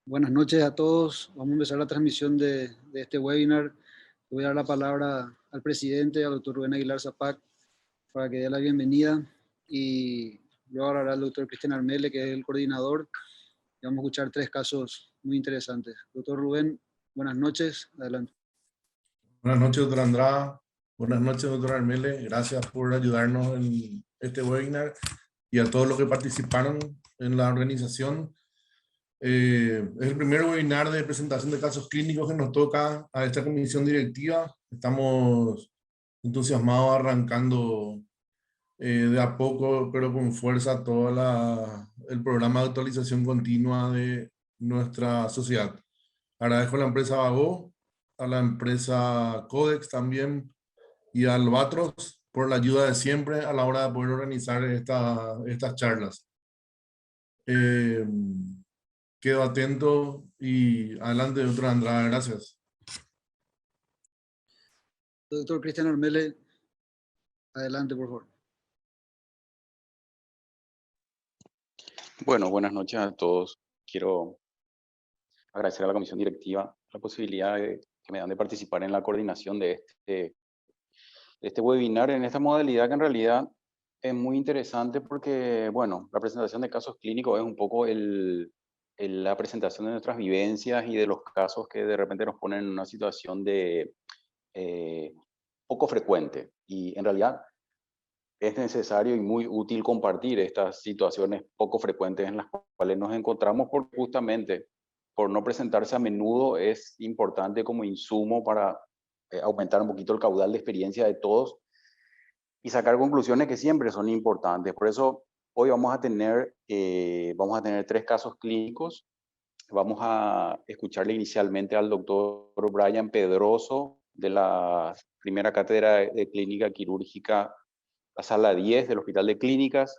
Buenas noches a todos. Vamos a empezar la transmisión de este webinar. Le voy a dar la palabra al presidente, al doctor Rubén Aguilar Zapac, para que dé la bienvenida. Y luego hablará el doctor Cristian Armele, que es el coordinador. Y vamos a escuchar 3 casos muy interesantes. Doctor Rubén, buenas noches. Adelante. Buenas noches, doctor Andrada. Buenas noches, doctor Armele. Gracias por ayudarnos en este webinar y a todos los que participaron en la organización. Es el primer webinar de presentación de casos clínicos que nos toca a esta comisión directiva. Estamos entusiasmados arrancando de a poco, pero con fuerza, todo el programa de actualización continua de nuestra sociedad. Agradezco a la empresa Vago, a la empresa Codex también y a Albatros por la ayuda de siempre a la hora de poder organizar estas charlas. Quedo atento y adelante, doctor Andrada. Gracias. Doctor Cristian Armele, adelante, por favor. Bueno, buenas noches a todos. Quiero agradecer a la comisión directiva la posibilidad que me dan de participar en la coordinación de este webinar en esta modalidad que en realidad es muy interesante porque, bueno, la presentación de casos clínicos es un poco la presentación de nuestras vivencias y de los casos que de repente nos ponen en una situación de poco frecuente. Y en realidad es necesario y muy útil compartir estas situaciones poco frecuentes en las cuales nos encontramos porque justamente por no presentarse a menudo es importante como insumo para aumentar un poquito el caudal de experiencia de todos y sacar conclusiones que siempre son importantes. Por eso hoy vamos a tener 3 casos clínicos. Vamos a escucharle inicialmente al doctor Brian Pedroso de la primera cátedra de clínica quirúrgica, la sala 10 del Hospital de Clínicas.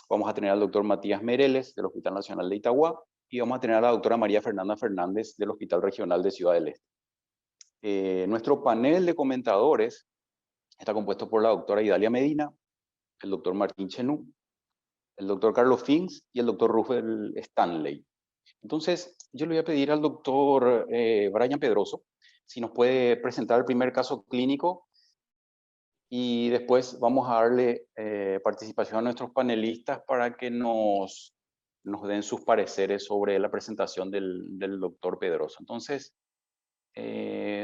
Vamos a tener al doctor Matías Mereles del Hospital Nacional de Itagua y vamos a tener a la doctora María Fernanda Fernández del Hospital Regional de Ciudad del Este. Nuestro panel de comentadores está compuesto por la doctora Idalia Medina, el doctor Martín Chenú, el doctor Carlos Fins y el doctor Rufel Stanley. Entonces, yo le voy a pedir al doctor Brian Pedroso si nos puede presentar el primer caso clínico y después vamos a darle participación a nuestros panelistas para que nos den sus pareceres sobre la presentación del doctor Pedroso. Entonces,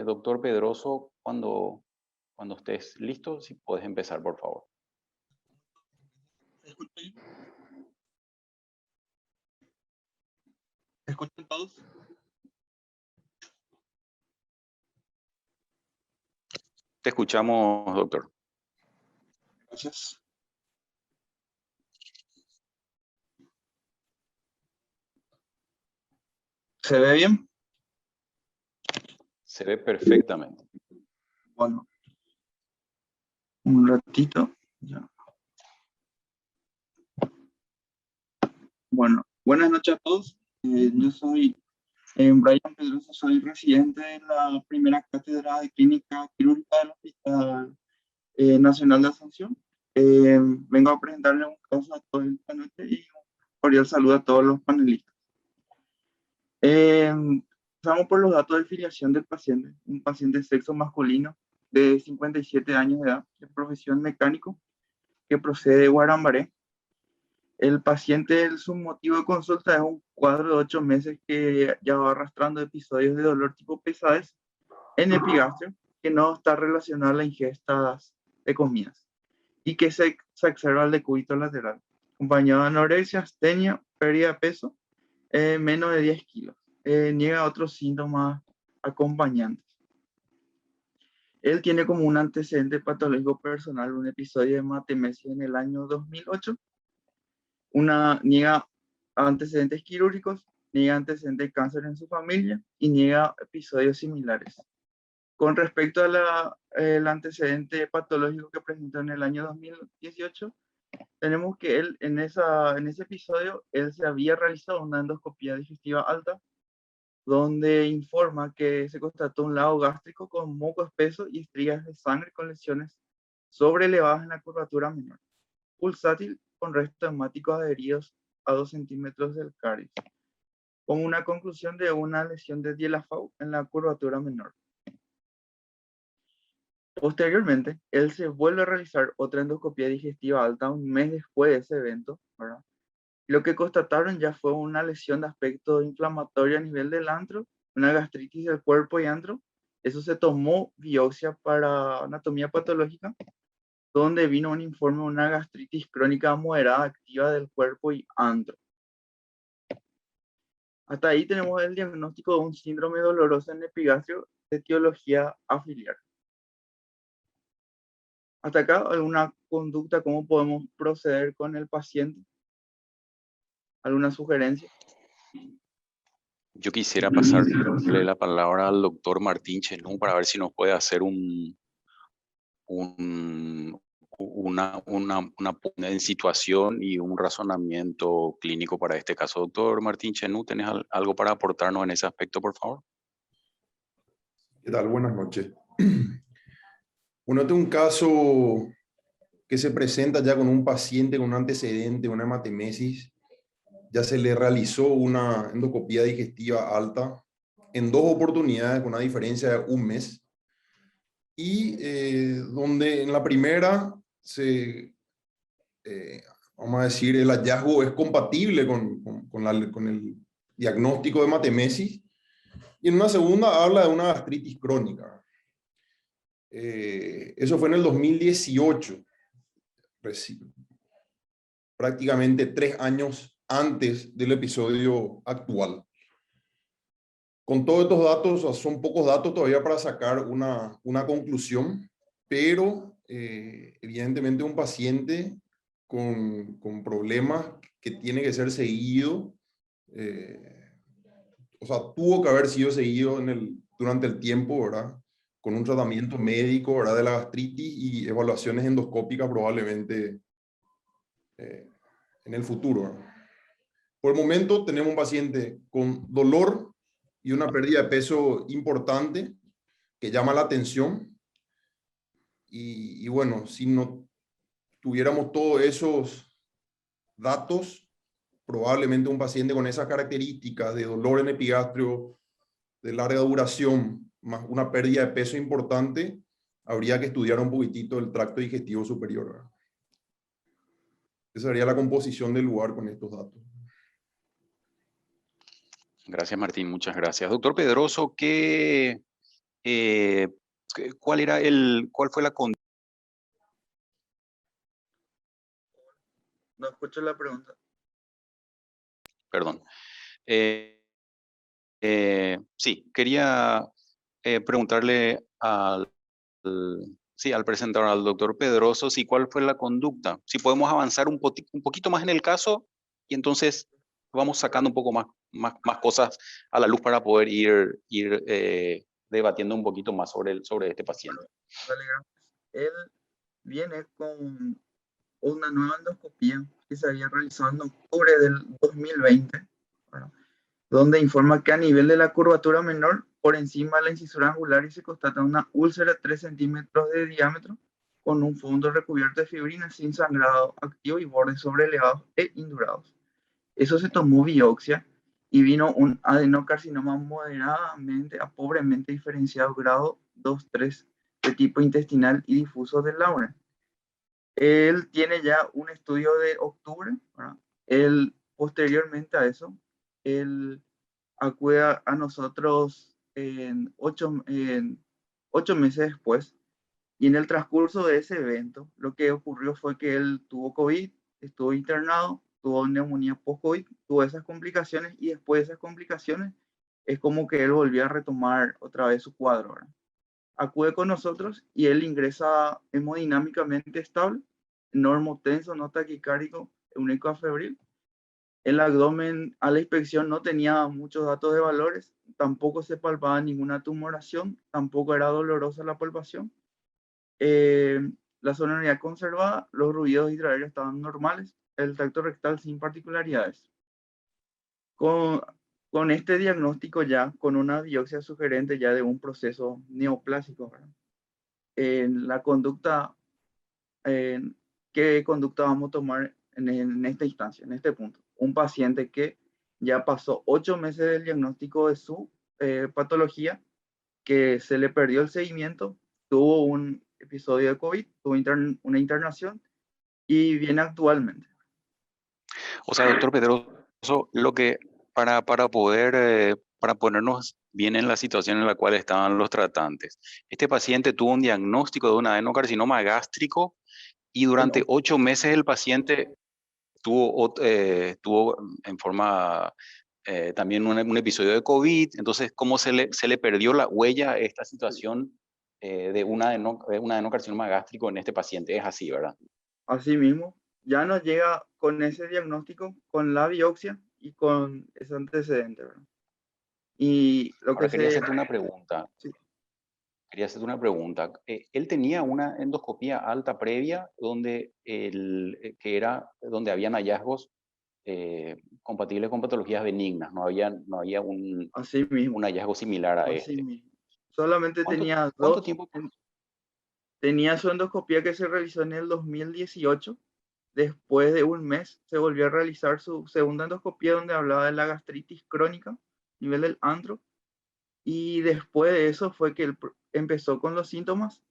doctor Pedroso, cuando estés listo, si puedes empezar, por favor. ¿Me escuchan todos? Te escuchamos, doctor. Gracias. ¿Se ve bien? Se ve perfectamente. Bueno, un ratito. Ya. Bueno, buenas noches a todos. Yo soy Brian Pedroso, soy residente de la primera cátedra de clínica quirúrgica del Hospital Nacional de Asunción. Vengo a presentarle un caso a todo esta noche y un cordial saludo a todos los panelistas. Empezamos por los datos de filiación del paciente, un paciente de sexo masculino de 57 años de edad, de profesión mecánico, que procede de Guarambaré. El paciente, su motivo de consulta es un cuadro de 8 meses que ya va arrastrando episodios de dolor tipo pesadez en epigastrio, que no está relacionado a la ingesta de comidas y que se exacerba al decúbito lateral, acompañado de anorexia, astenia, pérdida de peso, menos de 10 kilos. Niega otros síntomas acompañantes. Él tiene como un antecedente patológico personal un episodio de matemesis en el año 2008. Niega antecedentes quirúrgicos, niega antecedentes de cáncer en su familia y niega episodios similares. Con respecto al antecedente patológico que presentó en el año 2018, tenemos que él en ese episodio él se había realizado una endoscopia digestiva alta donde informa que se constató un lago gástrico con moco espeso y estrías de sangre con lesiones sobrelevadas en la curvatura menor, pulsátil con restos hemáticos adheridos a 2 centímetros del cáliz. con una conclusión de una lesión de Dieulafoy en la curvatura menor. Posteriormente, él se vuelve a realizar otra endoscopia digestiva alta un mes después de ese evento, ¿verdad? Lo que constataron ya fue una lesión de aspecto inflamatorio a nivel del antro, una gastritis del cuerpo y antro. Eso se tomó biopsia para anatomía patológica, donde vino un informe de una gastritis crónica moderada activa del cuerpo y antro. Hasta ahí tenemos el diagnóstico de un síndrome doloroso en epigastrio de etiología afiliar. Hasta acá, ¿alguna conducta? ¿Cómo podemos proceder con el paciente? ¿Alguna sugerencia? Yo quisiera pasarle la palabra al doctor Martín Chenú para ver si nos puede hacer una en situación y un razonamiento clínico para este caso. Doctor Martín Chenú, ¿tenés algo para aportarnos en ese aspecto, por favor? ¿Qué tal? Buenas noches. Bueno, este es un caso que se presenta ya con un paciente con un antecedente, una hematemesis. Ya se le realizó una endoscopía digestiva alta en 2 oportunidades con una diferencia de un mes. Y donde en la primera vamos a decir, el hallazgo es compatible con el diagnóstico de hematemesis. Y en una segunda habla de una gastritis crónica. Eso fue en el 2018, prácticamente 3 años antes del episodio actual. Con todos estos datos, o sea, son pocos datos todavía para sacar una conclusión, pero evidentemente un paciente con problemas que tiene que ser seguido, o sea, tuvo que haber sido seguido durante el tiempo, ¿verdad? Con un tratamiento médico, ¿verdad? De la gastritis y evaluaciones endoscópicas probablemente en el futuro, ¿verdad? Por el momento tenemos un paciente con dolor y una pérdida de peso importante que llama la atención. Y bueno, si no tuviéramos todos esos datos, probablemente un paciente con esas características de dolor en epigastrio, de larga duración, más una pérdida de peso importante, habría que estudiar un poquitito el tracto digestivo superior, ¿verdad? Esa sería la composición del lugar con estos datos. Gracias, Martín, muchas gracias. Doctor Pedroso, ¿cuál fue la conducta? No escucho la pregunta. Perdón. Sí, quería preguntarle al presentador, al doctor Pedroso, si cuál fue la conducta. Si podemos avanzar un poquito más en el caso y entonces vamos sacando un poco más cosas a la luz para poder ir debatiendo un poquito más sobre este paciente. Dale, gracias. Él viene con una nueva endoscopía que se había realizado en octubre del 2020, ¿verdad? Donde informa que a nivel de la curvatura menor, por encima de la incisura angular, y se constata una úlcera de 3 centímetros de diámetro con un fondo recubierto de fibrina sin sangrado activo y bordes sobrelevados e indurados. Eso se tomó biopsia y vino un adenocarcinoma moderadamente a pobremente diferenciado grado 2-3 de tipo intestinal y difuso del Lauren. Él tiene ya un estudio de octubre, ¿verdad? Él, posteriormente a eso, él acude a nosotros en 8 meses después. Y en el transcurso de ese evento, lo que ocurrió fue que él tuvo COVID, estuvo internado, tuvo neumonía post-COVID, tuvo esas complicaciones y después de esas complicaciones es como que él volvió a retomar otra vez su cuadro, ¿verdad? Acude con nosotros y él ingresa hemodinámicamente estable, normotenso, no taquicárdico, único febril. El abdomen a la inspección no tenía muchos datos de valores, tampoco se palpaba ninguna tumoración, tampoco era dolorosa la palpación. La sonoridad conservada, los ruidos intraorales estaban normales, el tracto rectal sin particularidades. Con este diagnóstico ya, con una biopsia sugerente ya de un proceso neoplásico, ¿verdad? En la conducta, ¿qué conducta vamos a tomar en esta instancia, en este punto? Un paciente que Ya pasó 8 meses del diagnóstico de su patología, que se le perdió el seguimiento, tuvo un episodio de COVID, tuvo una internación y viene actualmente. O sea, doctor Pedroso, lo que para poder, para ponernos bien en la situación en la cual estaban los tratantes, este paciente tuvo un diagnóstico de un adenocarcinoma gástrico y durante 8 meses el paciente tuvo en forma también un episodio de COVID. Entonces, ¿cómo se le perdió la huella a esta situación de un adenocarcinoma gástrico en este paciente? Es así, ¿verdad? Asimismo, ya nos llega con ese diagnóstico, con la biopsia y con ese antecedente, ¿verdad? Y lo Ahora que quería se... hacerte una pregunta. Sí. Quería hacerte una pregunta. Él tenía una endoscopía alta previa donde, donde habían hallazgos compatibles con patologías benignas. No había un Asimismo, hallazgo similar a este. asimismo. Solamente tenía ¿Cuánto dos. tiempo? Tenía su endoscopía que se realizó en el 2018. Después de un mes se volvió a realizar su segunda endoscopía donde hablaba de la gastritis crónica, a nivel del antro. Y después de eso fue que él empezó con los síntomas.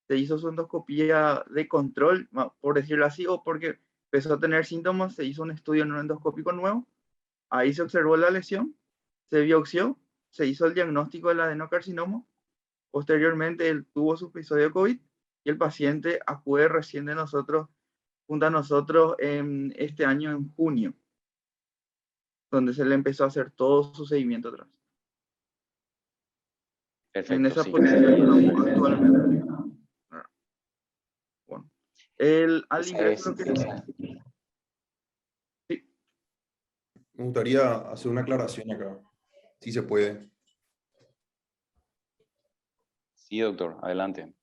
Se hizo su endoscopía de control, por decirlo así, o porque empezó a tener síntomas, se hizo un estudio endoscópico nuevo. Ahí se observó la lesión, se biopsió, se hizo el diagnóstico del adenocarcinoma. Posteriormente, él tuvo su episodio de COVID y el paciente acude recién de nosotros, junto a nosotros en este año, en junio, donde se le empezó a hacer todo su seguimiento atrás. Perfecto, En esa sí. posición estamos actualmente. Bueno, al ingreso sí. Me gustaría hacer una aclaración acá, si se puede. Sí, doctor, adelante.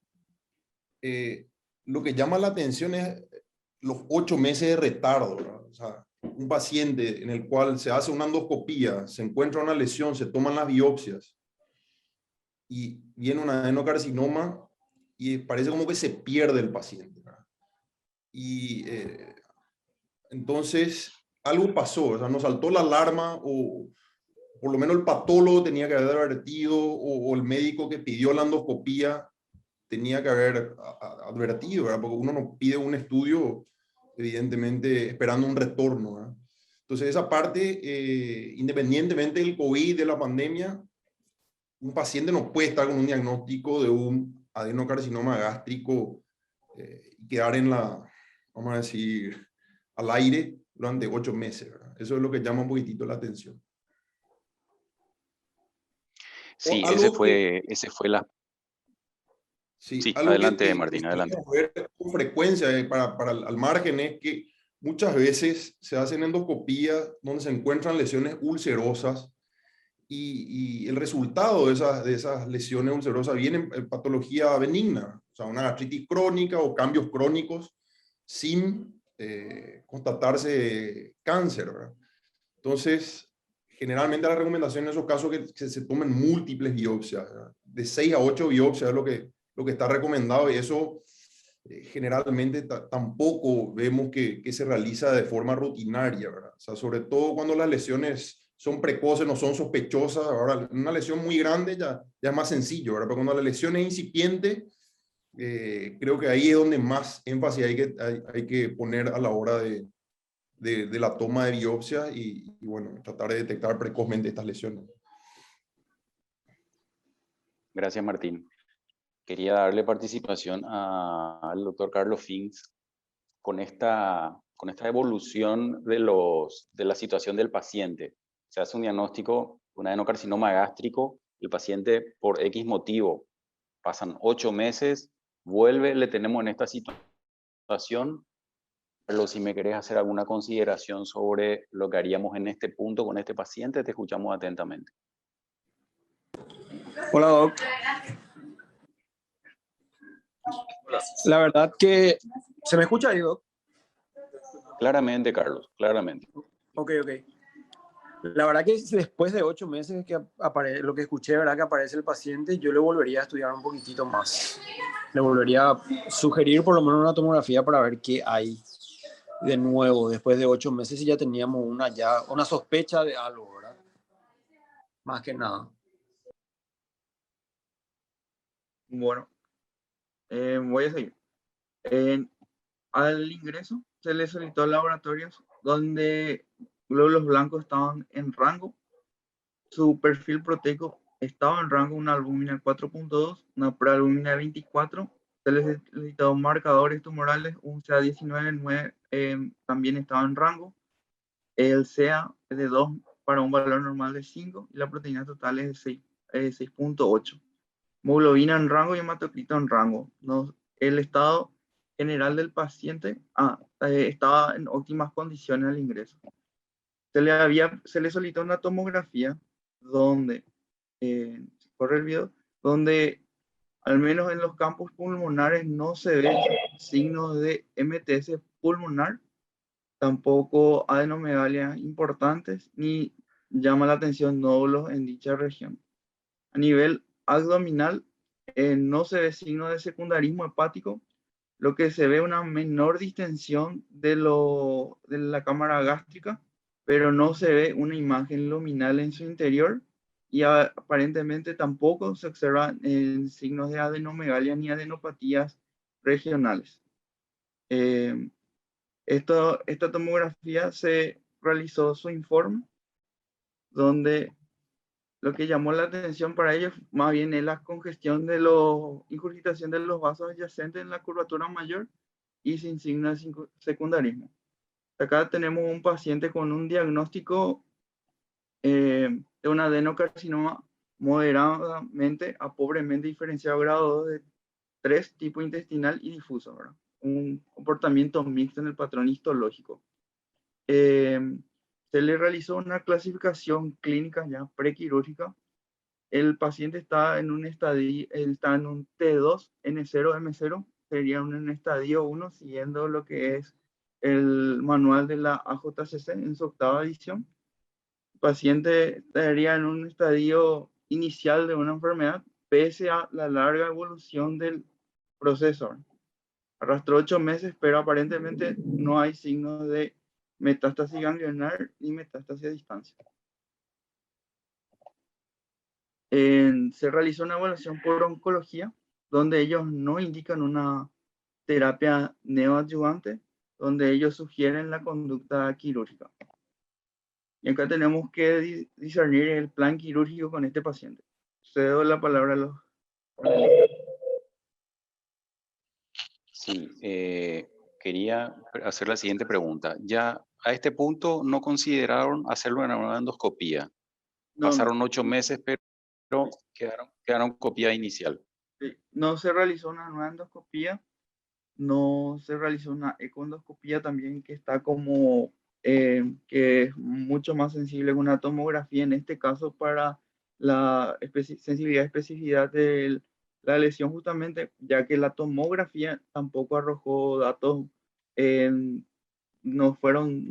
Lo que llama la atención es los 8 meses de retardo, ¿verdad? O sea, un paciente en el cual se hace una endoscopía, se encuentra una lesión, se toman las biopsias y viene un adenocarcinoma y parece como que se pierde el paciente, ¿verdad? Y entonces algo pasó, o sea, nos saltó la alarma, o por lo menos el patólogo tenía que haber advertido, o el médico que pidió la endoscopía tenía que haber advertido, ¿verdad? Porque uno no pide un estudio, evidentemente, esperando un retorno, ¿verdad? Entonces, esa parte, independientemente del COVID, de la pandemia, un paciente no puede estar con un diagnóstico de un adenocarcinoma gástrico y quedar en la, vamos a decir, al aire durante 8 meses, ¿verdad? Eso es lo que llama un poquitito la atención. Sí, ese fue la... Sí, Sí, algo adelante, que Martín, adelante. ver con frecuencia al margen es que muchas veces se hacen endoscopías donde se encuentran lesiones ulcerosas y el resultado de esas lesiones ulcerosas viene en patología benigna, o sea, una gastritis crónica o cambios crónicos sin constatarse cáncer, ¿verdad? Entonces, generalmente la recomendación en esos casos es que se tomen múltiples biopsias, ¿verdad? De 6 a 8 biopsias es lo que está recomendado, y eso generalmente tampoco vemos que se realiza de forma rutinaria, ¿verdad? O sea, sobre todo cuando las lesiones son precoces, no son sospechosas. Ahora, una lesión muy grande ya es más sencillo, ¿verdad? Pero cuando la lesión es incipiente, creo que ahí es donde más énfasis hay que poner a la hora de la toma de biopsia y bueno, tratar de detectar precozmente estas lesiones. Gracias, Martín. Quería darle participación al doctor Carlos Finks con esta evolución de la situación del paciente. Se hace un diagnóstico, un adenocarcinoma gástrico, el paciente por X motivo, pasan 8 meses, vuelve, le tenemos en esta situación. Carlos, si me querés hacer alguna consideración sobre lo que haríamos en este punto con este paciente, te escuchamos atentamente. Hola, Doc. La verdad que... ¿Se me escucha ahí, Doc? Claramente, Carlos, claramente. Ok. La verdad que después de 8 meses que lo que escuché, ¿verdad? Que aparece el paciente, yo le volvería a estudiar un poquitito más. Le volvería a sugerir por lo menos una tomografía para ver qué hay. de nuevo, después de 8 meses, y ya teníamos una sospecha de algo, ¿verdad? Más que nada. Bueno, voy a seguir. Al ingreso se le solicitó laboratorios donde glóbulos blancos estaban en rango, su perfil proteico estaba en rango, una albúmina 4.2, una prealbúmina 24, se les solicitó marcadores tumorales, un CA19-9 también estaba en rango, el CA es de 2 para un valor normal de 5 y la proteína total es de 6.8. Hemoglobina en rango y hematocrito en rango. No, el estado general del paciente estaba en óptimas condiciones al ingreso. Se le solicitó una tomografía donde, corre el video, donde al menos en los campos pulmonares no se ven signos de MTS pulmonar, tampoco adenomegalia importantes, ni llama la atención nódulos en dicha región. A nivel abdominal, no se ve signo de secundarismo hepático, lo que se ve una menor distensión de la cámara gástrica, pero no se ve una imagen luminal en su interior y aparentemente tampoco se observan signos de adenomegalia ni adenopatías regionales. Esta tomografía se realizó su informe, donde lo que llamó la atención para ellos más bien es la congestión ingurgitación de los vasos adyacentes en la curvatura mayor y sin signos de secundarismo. Acá tenemos un paciente con un diagnóstico de un adenocarcinoma moderadamente a pobremente diferenciado grado de 3, tipo intestinal y difuso, ¿verdad? Un comportamiento mixto en el patrón histológico. Se le realizó una clasificación clínica ya prequirúrgica. El paciente está en un estadio, está en un T2, N0, M0, sería un estadio 1, siguiendo lo que es el manual de la AJCC en su 8ª edición. El paciente estaría en un estadio inicial de una enfermedad, pese a la larga evolución del proceso. Arrastró 8 meses, pero aparentemente no hay signos de metástasis ganglionar ni metástasis a distancia. Se realizó una evaluación por oncología, donde ellos no indican una terapia neoadyuvante, donde ellos sugieren la conducta quirúrgica. Y acá tenemos que discernir el plan quirúrgico con este paciente. Cedo la palabra a los... Sí, quería hacer la siguiente pregunta. Ya a este punto no consideraron hacerlo en una endoscopía. Pasaron 8 meses, pero quedaron copia inicial. No se realizó una nueva endoscopía, no se realizó una ecoendoscopía también, que está como, que es mucho más sensible que una tomografía, en este caso para la sensibilidad y especificidad de la lesión, justamente, ya que la tomografía tampoco arrojó datos, no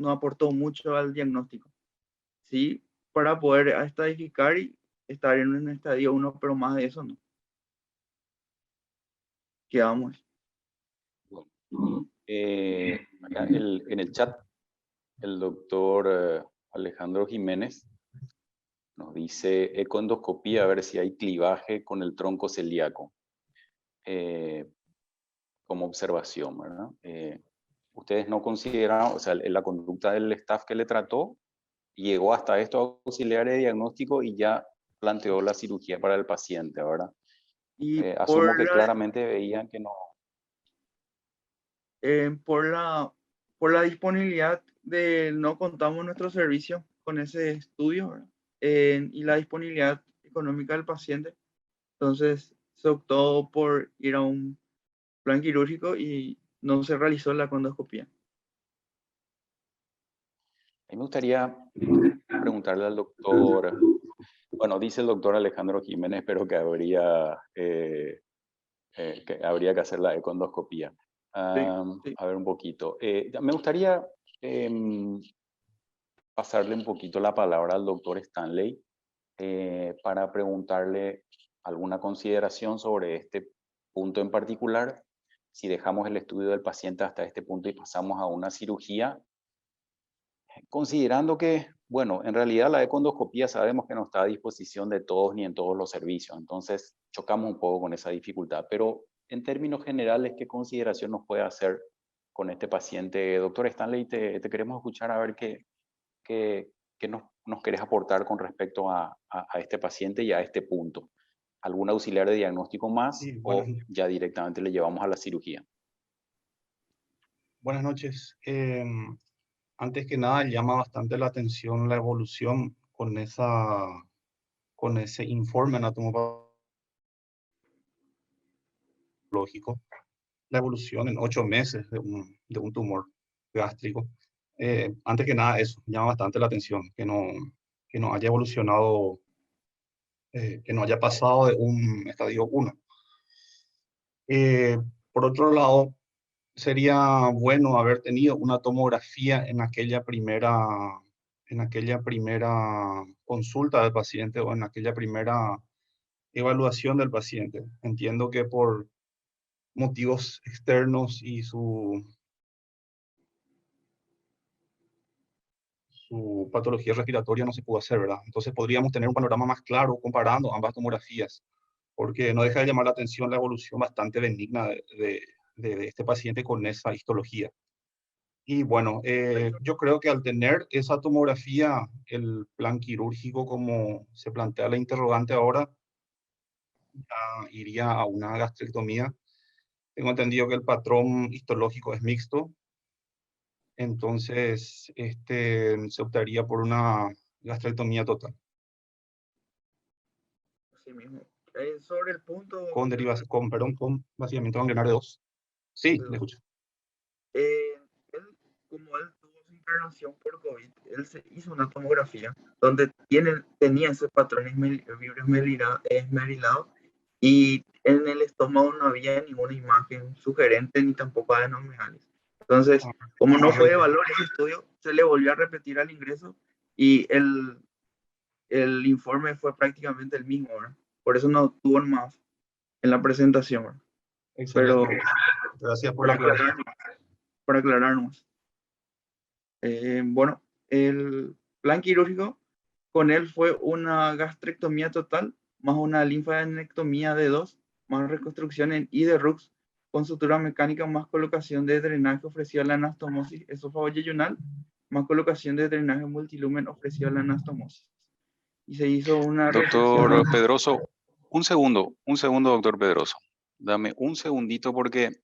aportó mucho al diagnóstico. Sí, para poder estadificar y estar en un estadio 1, pero más de eso no. Quedamos. Acá en el chat, el doctor Alejandro Jiménez nos dice ecoendoscopía, a ver si hay clivaje con el tronco celíaco. Como observación, ¿verdad? Ustedes no consideraron, o sea, la conducta del staff que le trató llegó hasta estos auxiliares de diagnóstico y ya planteó la cirugía para el paciente, ¿verdad? Y asumo que claramente veían que no. Por la disponibilidad no contamos nuestro servicio con ese estudio, ¿verdad? Y la disponibilidad económica del paciente. Entonces se optó por ir a un plan quirúrgico y no se realizó la endoscopía. A mí me gustaría preguntarle al doctor, bueno, dice el doctor Alejandro Jiménez, pero que habría que hacer la ecoendoscopía. Sí. A ver un poquito. Me gustaría pasarle un poquito la palabra al doctor Stanley para preguntarle alguna consideración sobre este punto en particular. si dejamos el estudio del paciente hasta este punto y pasamos a una cirugía, considerando que, bueno, en realidad la econdoscopía sabemos que no está a disposición de todos ni en todos los servicios, entonces chocamos un poco con esa dificultad, pero en términos generales, ¿qué consideración nos puede hacer con este paciente? Doctor Stanley, te queremos escuchar a ver qué nos querés aportar con respecto a este paciente y a este punto. ¿Algún auxiliar de diagnóstico más Sí, o ya directamente le llevamos a la cirugía? buenas noches. Antes que nada, llama bastante la atención la evolución con ese informe anatomopatológico, la evolución en 8 meses de un tumor gástrico. Antes que nada, eso llama bastante la atención, que no haya evolucionado, que no haya pasado de un estadio 1. Por otro lado, sería bueno haber tenido una tomografía en aquella primera consulta del paciente o en aquella primera evaluación del paciente. Entiendo que por motivos externos y su patología respiratoria no se pudo hacer, ¿verdad? Entonces podríamos tener un panorama más claro comparando ambas tomografías, porque no deja de llamar la atención la evolución bastante benigna de este paciente con esa histología. Y bueno, yo creo que al tener esa tomografía, el plan quirúrgico, como se plantea la interrogante ahora, ya iría a una gastrectomía. Tengo entendido que el patrón histológico es mixto, entonces se optaría por una gastrectomía total. Así mismo. Sobre el punto... Con vaciamiento ganglionario 2. Sí, le escucho. Él, como él tuvo su internación por COVID, él se hizo una tomografía donde tenía ese patrón esmerilado y en el estómago no había ninguna imagen sugerente ni tampoco adenomales. Entonces, como no fue de valor ese estudio, se le volvió a repetir al ingreso y el informe fue prácticamente el mismo, ¿verdad? Por eso no tuvo más en la presentación, ¿verdad? Excelente. Pero gracias por la aclaración. Para aclararnos. Bueno, el plan quirúrgico con él fue una gastrectomía total, más una linfadenectomía de 2, más reconstrucción en I de Rux, con sutura mecánica, más colocación de drenaje ofrecida a la anastomosis esófago-yeyunal, más colocación de drenaje multilumen ofrecida a la anastomosis. Y se hizo una... Doctor Pedroso, un segundo, doctor Pedroso. Dame un segundito porque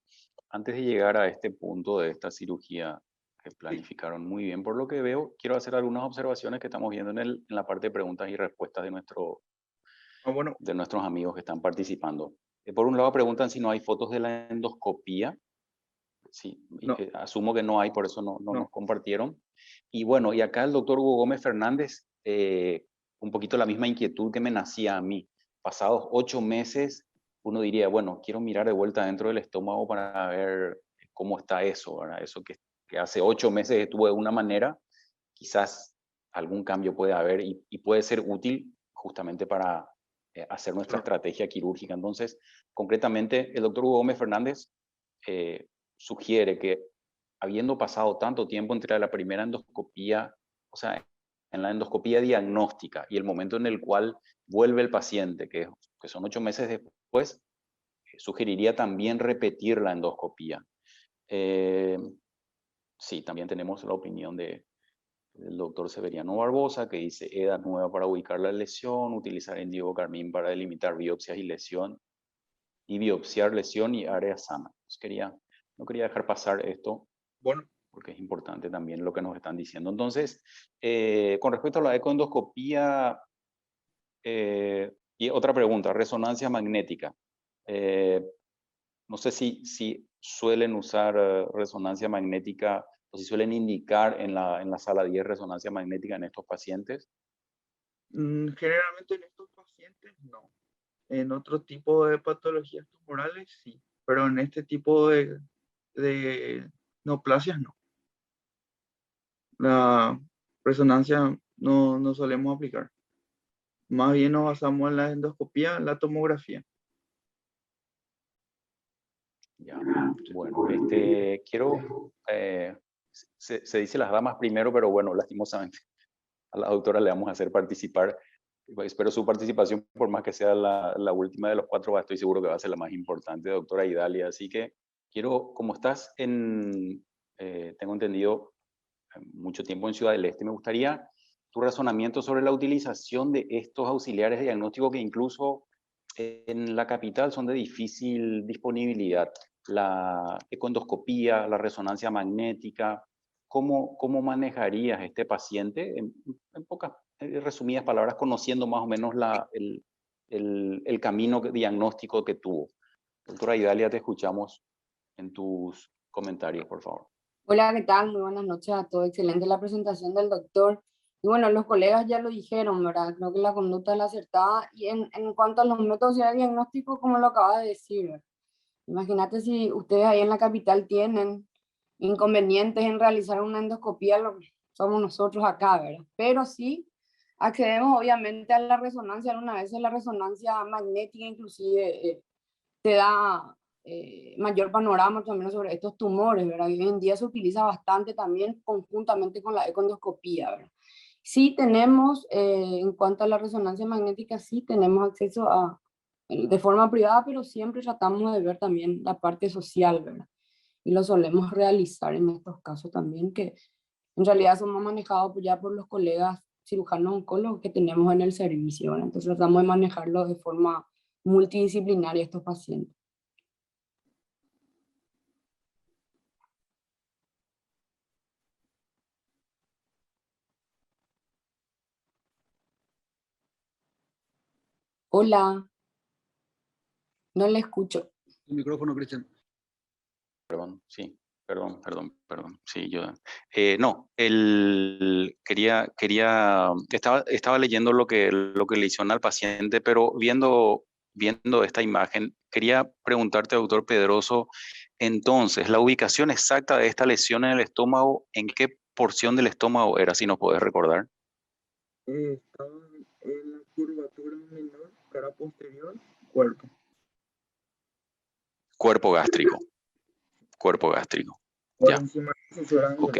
antes de llegar a este punto de esta cirugía que planificaron muy bien, por lo que veo, quiero hacer algunas observaciones que estamos viendo en la parte de preguntas y respuestas de nuestros amigos que están participando. Por un lado preguntan si no hay fotos de la endoscopía. Sí, no. Asumo que no hay, por eso no nos compartieron. Y bueno, y acá el doctor Hugo Gómez Fernández, un poquito la misma inquietud que me nacía a mí. Pasados 8 meses, uno diría, bueno, quiero mirar de vuelta dentro del estómago para ver cómo está eso, ¿verdad? Eso que hace 8 meses estuvo de una manera, quizás algún cambio puede haber y puede ser útil justamente para hacer nuestra estrategia quirúrgica. Entonces, concretamente, el doctor Hugo Gómez Fernández sugiere que habiendo pasado tanto tiempo entre la primera endoscopía, o sea, en la endoscopía diagnóstica y el momento en el cual vuelve el paciente, que son 8 meses después, sugeriría también repetir la endoscopía. Sí, también tenemos la opinión del doctor Severiano Barbosa, que dice EDA nueva para ubicar la lesión, utilizar índigo carmín para delimitar biopsias y lesión, y biopsiar lesión y área sana. Pues no quería dejar pasar esto, bueno, porque es importante también lo que nos están diciendo. Entonces, con respecto a la ecoendoscopía, y otra pregunta, resonancia magnética. No sé si suelen usar resonancia magnética o si suelen indicar en la sala 10 resonancia magnética en estos pacientes. Generalmente en estos pacientes no. En otro tipo de patologías tumorales sí, pero en este tipo de neoplasias no. La resonancia no solemos aplicar. Más bien nos basamos en la endoscopía, la tomografía. Ya. Bueno, quiero, se dice las damas primero, pero bueno, lastimosamente a la doctora le vamos a hacer participar. Espero su participación, por más que sea la última de los 4, estoy seguro que va a ser la más importante, doctora Idalia. Así que quiero, como estás tengo entendido, mucho tiempo en Ciudad del Este, me gustaría tu razonamiento sobre la utilización de estos auxiliares de diagnóstico que incluso en la capital son de difícil disponibilidad. La econdoscopía, la resonancia magnética. ¿Cómo manejarías este paciente? En pocas, resumidas palabras, conociendo más o menos el camino diagnóstico que tuvo. Doctora Idalia, te escuchamos en tus comentarios, por favor. Hola, ¿qué tal? Muy buenas noches a todos. Excelente la presentación del doctor. Y bueno, los colegas ya lo dijeron, ¿verdad? Creo que la conducta es la acertada. Y en cuanto a los métodos de diagnóstico, como lo acaba de decir, ¿verdad? Imagínate si ustedes ahí en la capital tienen inconvenientes en realizar una endoscopía, lo que somos nosotros acá, ¿verdad? Pero sí accedemos obviamente a la resonancia. Alguna vez la resonancia magnética inclusive te da mayor panorama también sobre estos tumores, ¿verdad? Y hoy en día se utiliza bastante también conjuntamente con la econdoscopía, ¿verdad? Sí tenemos, en cuanto a la resonancia magnética, sí tenemos acceso de forma privada, pero siempre tratamos de ver también la parte social, ¿verdad? Y lo solemos realizar en estos casos también, que en realidad somos manejados ya por los colegas cirujanos oncólogos que tenemos en el servicio, ¿verdad? Entonces tratamos de manejarlo de forma multidisciplinaria estos pacientes. Hola, no le escucho. El micrófono, Cristian. Perdón, sí, perdón. Sí, yo. No, estaba leyendo lo que le hicieron al paciente, pero viendo esta imagen, quería preguntarte, doctor Pedroso, entonces, la ubicación exacta de esta lesión en el estómago, ¿en qué porción del estómago era, si nos podés recordar? Estaba en la curvatura menor, cara posterior, cuerpo. Cuerpo gástrico. Por Ya. encima de la fisura Ok.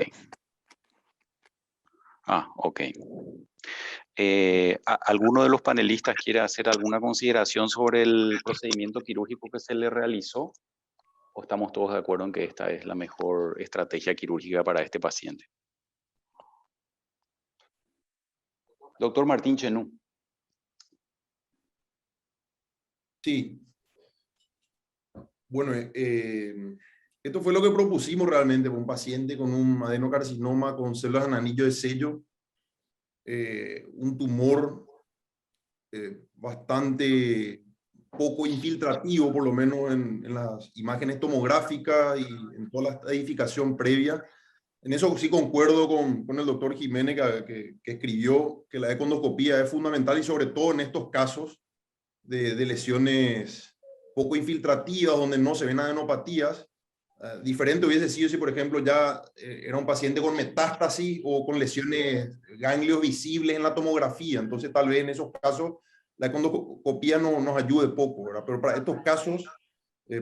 Ok. ¿Alguno de los panelistas quiere hacer alguna consideración sobre el procedimiento quirúrgico que se le realizó? ¿O estamos todos de acuerdo en que esta es la mejor estrategia quirúrgica para este paciente? Doctor Martín Chenú. Sí. Bueno, esto fue lo que propusimos realmente para un paciente con un adenocarcinoma con células en anillo de sello, un tumor bastante poco infiltrativo, por lo menos en las imágenes tomográficas y en toda la edificación previa. En eso sí concuerdo con el doctor Jiménez que escribió que la econdoscopía es fundamental y sobre todo en estos casos de lesiones poco infiltrativas, donde no se ven adenopatías. Diferente hubiese sido si, por ejemplo, ya era un paciente con metástasis o con lesiones, ganglios visibles en la tomografía. Entonces, tal vez en esos casos la econdoscopía no nos ayude poco, ¿verdad? Pero para estos casos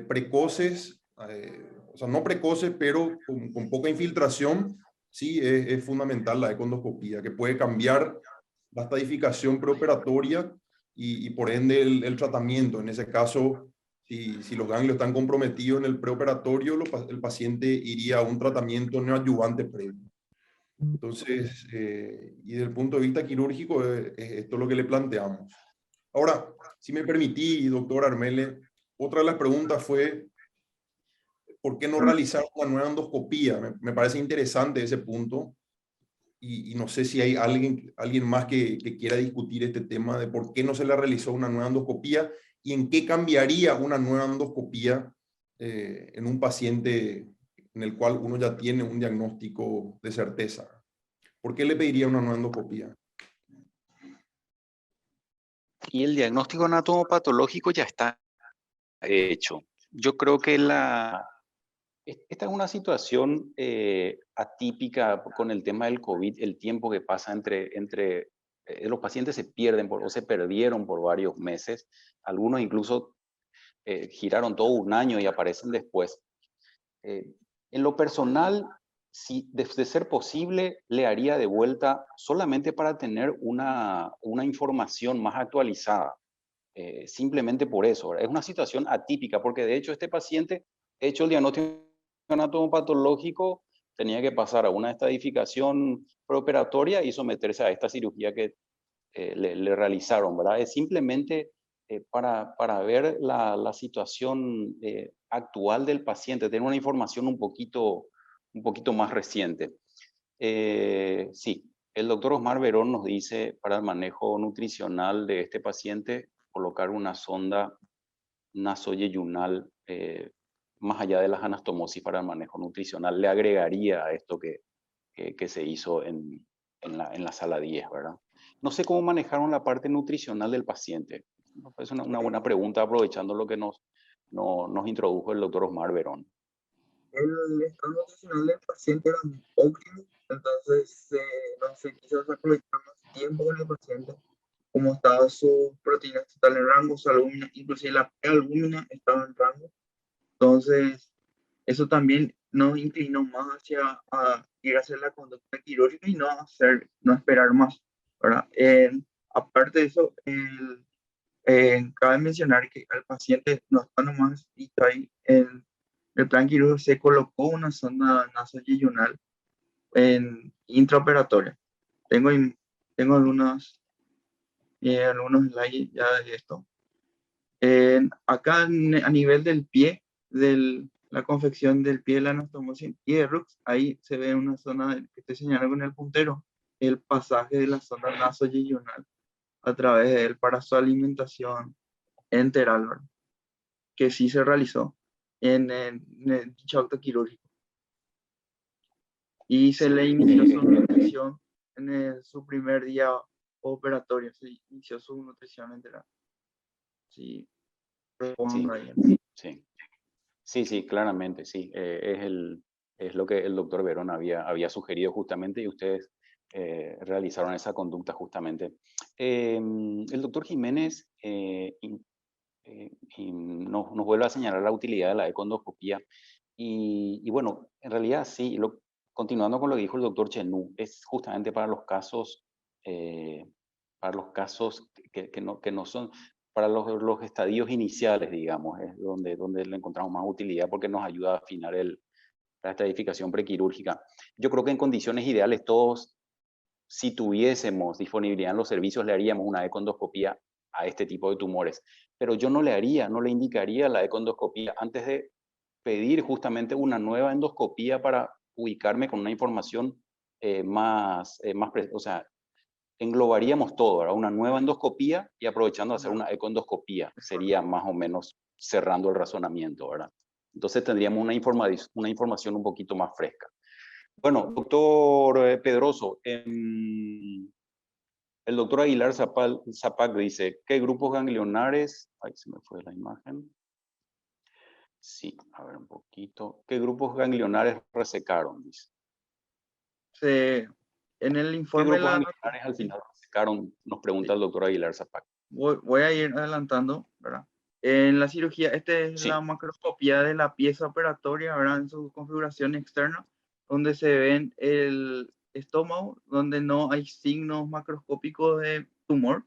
precoces, o sea, no precoces, pero con poca infiltración, sí es fundamental la econdoscopía, que puede cambiar la estadificación preoperatoria y por ende el tratamiento. En ese caso, si los ganglios están comprometidos en el preoperatorio, el paciente iría a un tratamiento neoadyuvante previo. Entonces, y desde el punto de vista quirúrgico, esto es lo que le planteamos. Ahora, si me permití, doctor Armelle, otra de las preguntas fue, ¿por qué no realizar una nueva endoscopía? Me parece interesante ese punto. Y no sé si hay alguien más que quiera discutir este tema de por qué no se le realizó una nueva endoscopía y en qué cambiaría una nueva endoscopía en un paciente en el cual uno ya tiene un diagnóstico de certeza. ¿Por qué le pediría una nueva endoscopía? Y el diagnóstico anatomopatológico ya está hecho. Yo creo que esta es una situación atípica con el tema del COVID, el tiempo que pasa entre los pacientes se pierden o se perdieron por varios meses, algunos incluso giraron todo un año y aparecen después. En lo personal, si de ser posible, le haría de vuelta solamente para tener una información más actualizada. Simplemente por eso, ¿verdad? Es una situación atípica, porque de hecho este paciente, hecho el diagnóstico anatomopatológico, tenía que pasar a una estadificación preoperatoria y someterse a esta cirugía que le realizaron, ¿verdad? Es simplemente para ver la situación actual del paciente, tener una información un poquito más reciente. Sí, el doctor Osmar Verón nos dice para el manejo nutricional de este paciente colocar una sonda nasoyeyunal más allá de las anastomosis para el manejo nutricional. Le agregaría a esto que se hizo en la sala 10, ¿verdad? No sé cómo manejaron la parte nutricional del paciente. Es una buena pregunta aprovechando lo que nos introdujo el doctor Osmar Verón. El estado nutricional del paciente era óptimo, entonces no se quiso aprovechar más tiempo con el paciente, como estaba su proteína total en rango, su albúmina, inclusive la albúmina estaba en rango. Entonces, eso también nos inclinó más hacia ir a hacer la conducta quirúrgica y no esperar más, ¿verdad? Aparte de eso, cabe mencionar que al paciente no está nomás listo ahí. El plan quirúrgico se colocó una sonda nasoyeyunal en intraoperatoria. Tengo algunos slides ya de esto. Acá a nivel del pie, la confección del pie de la anastomosis y de Rux, ahí se ve una zona que estoy señalando con el puntero, el pasaje de la zona nasoyeyunal a través de él para su alimentación enteral, ¿verdad? Que sí se realizó en dicho acto quirúrgico. Y se le inició su nutrición en su primer día operatorio, se inició su nutrición enteral. Sí, Sí, claramente, sí. Es lo que el doctor Verón había sugerido justamente y ustedes realizaron esa conducta justamente. El doctor Jiménez nos vuelve a señalar la utilidad de la econdoscopía y bueno, en realidad sí, continuando con lo que dijo el doctor Chenú, es justamente para los casos que no son para los estadios iniciales, digamos, es donde le encontramos más utilidad porque nos ayuda a afinar la estadificación prequirúrgica. Yo creo que en condiciones ideales todos, si tuviésemos disponibilidad en los servicios, le haríamos una econdoscopía a este tipo de tumores. Pero yo no le indicaría la econdoscopía antes de pedir justamente una nueva endoscopía para ubicarme con una información o sea, englobaríamos todo, ¿verdad? Una nueva endoscopía y aprovechando de hacer una econdoscopía, sería más o menos cerrando el razonamiento, ¿verdad? Entonces tendríamos una información un poquito más fresca. Bueno, doctor Pedroso, el doctor Aguilar Zapac dice, ¿qué grupos ganglionares? Ay, se me fue la imagen. Sí, a ver un poquito. ¿Qué grupos ganglionares resecaron? Dice. En el ¿Qué informe grupos ganglionares al final resecaron? Nos pregunta el doctor Aguilar Zapac. Voy a ir adelantando, ¿verdad? En la cirugía, esta es la macroscopía de la pieza operatoria, ¿verdad? En su configuración externa, donde se ven el estómago, donde no hay signos macroscópicos de tumor,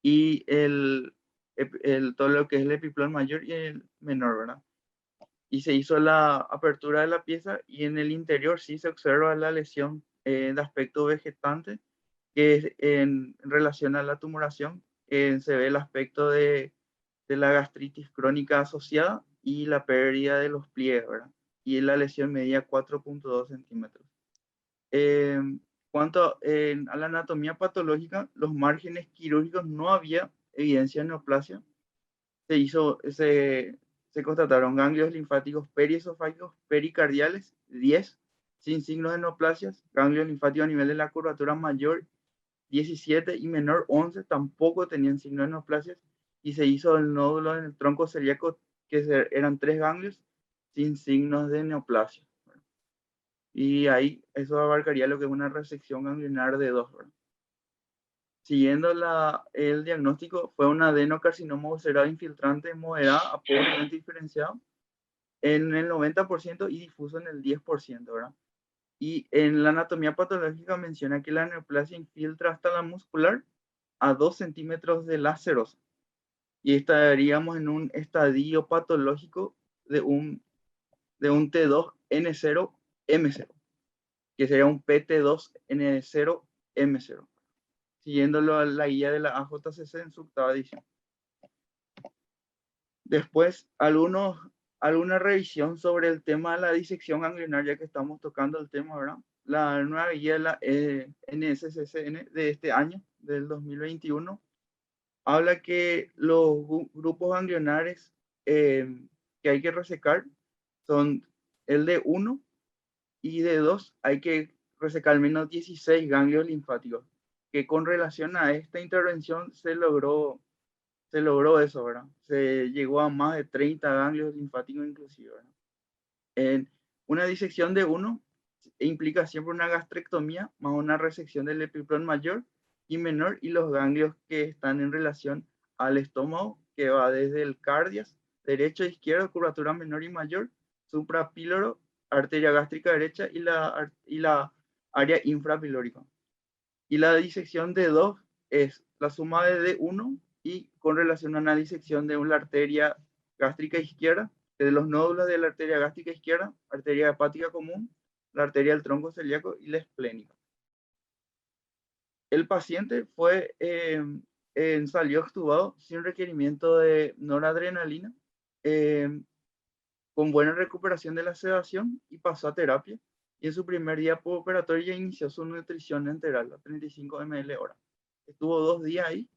y todo lo que es el epiplón mayor y el menor, ¿verdad? Y se hizo la apertura de la pieza y en el interior sí se observa la lesión de aspecto vegetante, que es en relación a la tumoración, se ve el aspecto de la gastritis crónica asociada y la pérdida de los pliegues, ¿verdad? Y la lesión medía 4.2 centímetros. Cuanto a la anatomía patológica, los márgenes quirúrgicos no había evidencia de neoplasia. Se constataron ganglios linfáticos periesofágicos pericardiales, 10, sin signos de neoplasias, ganglios linfáticos a nivel de la curvatura mayor, 17 y menor, 11, tampoco tenían signos de neoplasias, y se hizo el nódulo en el tronco celíaco, que eran 3 ganglios, sin signos de neoplasia. Y ahí eso abarcaría lo que es una resección ganglionar de 2, ¿verdad? Siguiendo el diagnóstico, fue un adenocarcinoma ulcerado infiltrante moderado a pobremente diferenciado. en el 90% y difuso en el 10%, ¿verdad? Y en la anatomía patológica menciona que la neoplasia infiltra hasta la muscular a 2 centímetros de la serosa. Y estaríamos en un estadio patológico de un T2N0M0, que sería un PT2N0M0, siguiéndolo a la guía de la AJCC en su octava edición. Después, alguna revisión sobre el tema de la disección ganglionar, ya que estamos tocando el tema, ¿verdad? La nueva guía de la NSCCN de este año, del 2021, habla que los grupos ganglionares que hay que resecar son el de 1 y de 2 hay que resecar al menos 16 ganglios linfáticos, que con relación a esta intervención se logró eso, ¿verdad? Se llegó a más de 30 ganglios linfáticos inclusive, ¿verdad? En una disección de 1 implica siempre una gastrectomía más una resección del epiplón mayor y menor y los ganglios que están en relación al estómago, que va desde el cardias, derecho e izquierdo, curvatura menor y mayor, suprapíloro, arteria gástrica derecha y la área infrapilórica. Y la disección de 2 es la suma de D1 y con relación a una disección de una arteria gástrica izquierda, de los nódulos de la arteria gástrica izquierda, arteria hepática común, la arteria del tronco celíaco y la esplénica. El paciente salió extubado sin requerimiento de noradrenalina, con buena recuperación de la sedación y pasó a terapia. Y en su primer día postoperatorio ya inició su nutrición enteral a 35 ml hora. Estuvo 2 días ahí.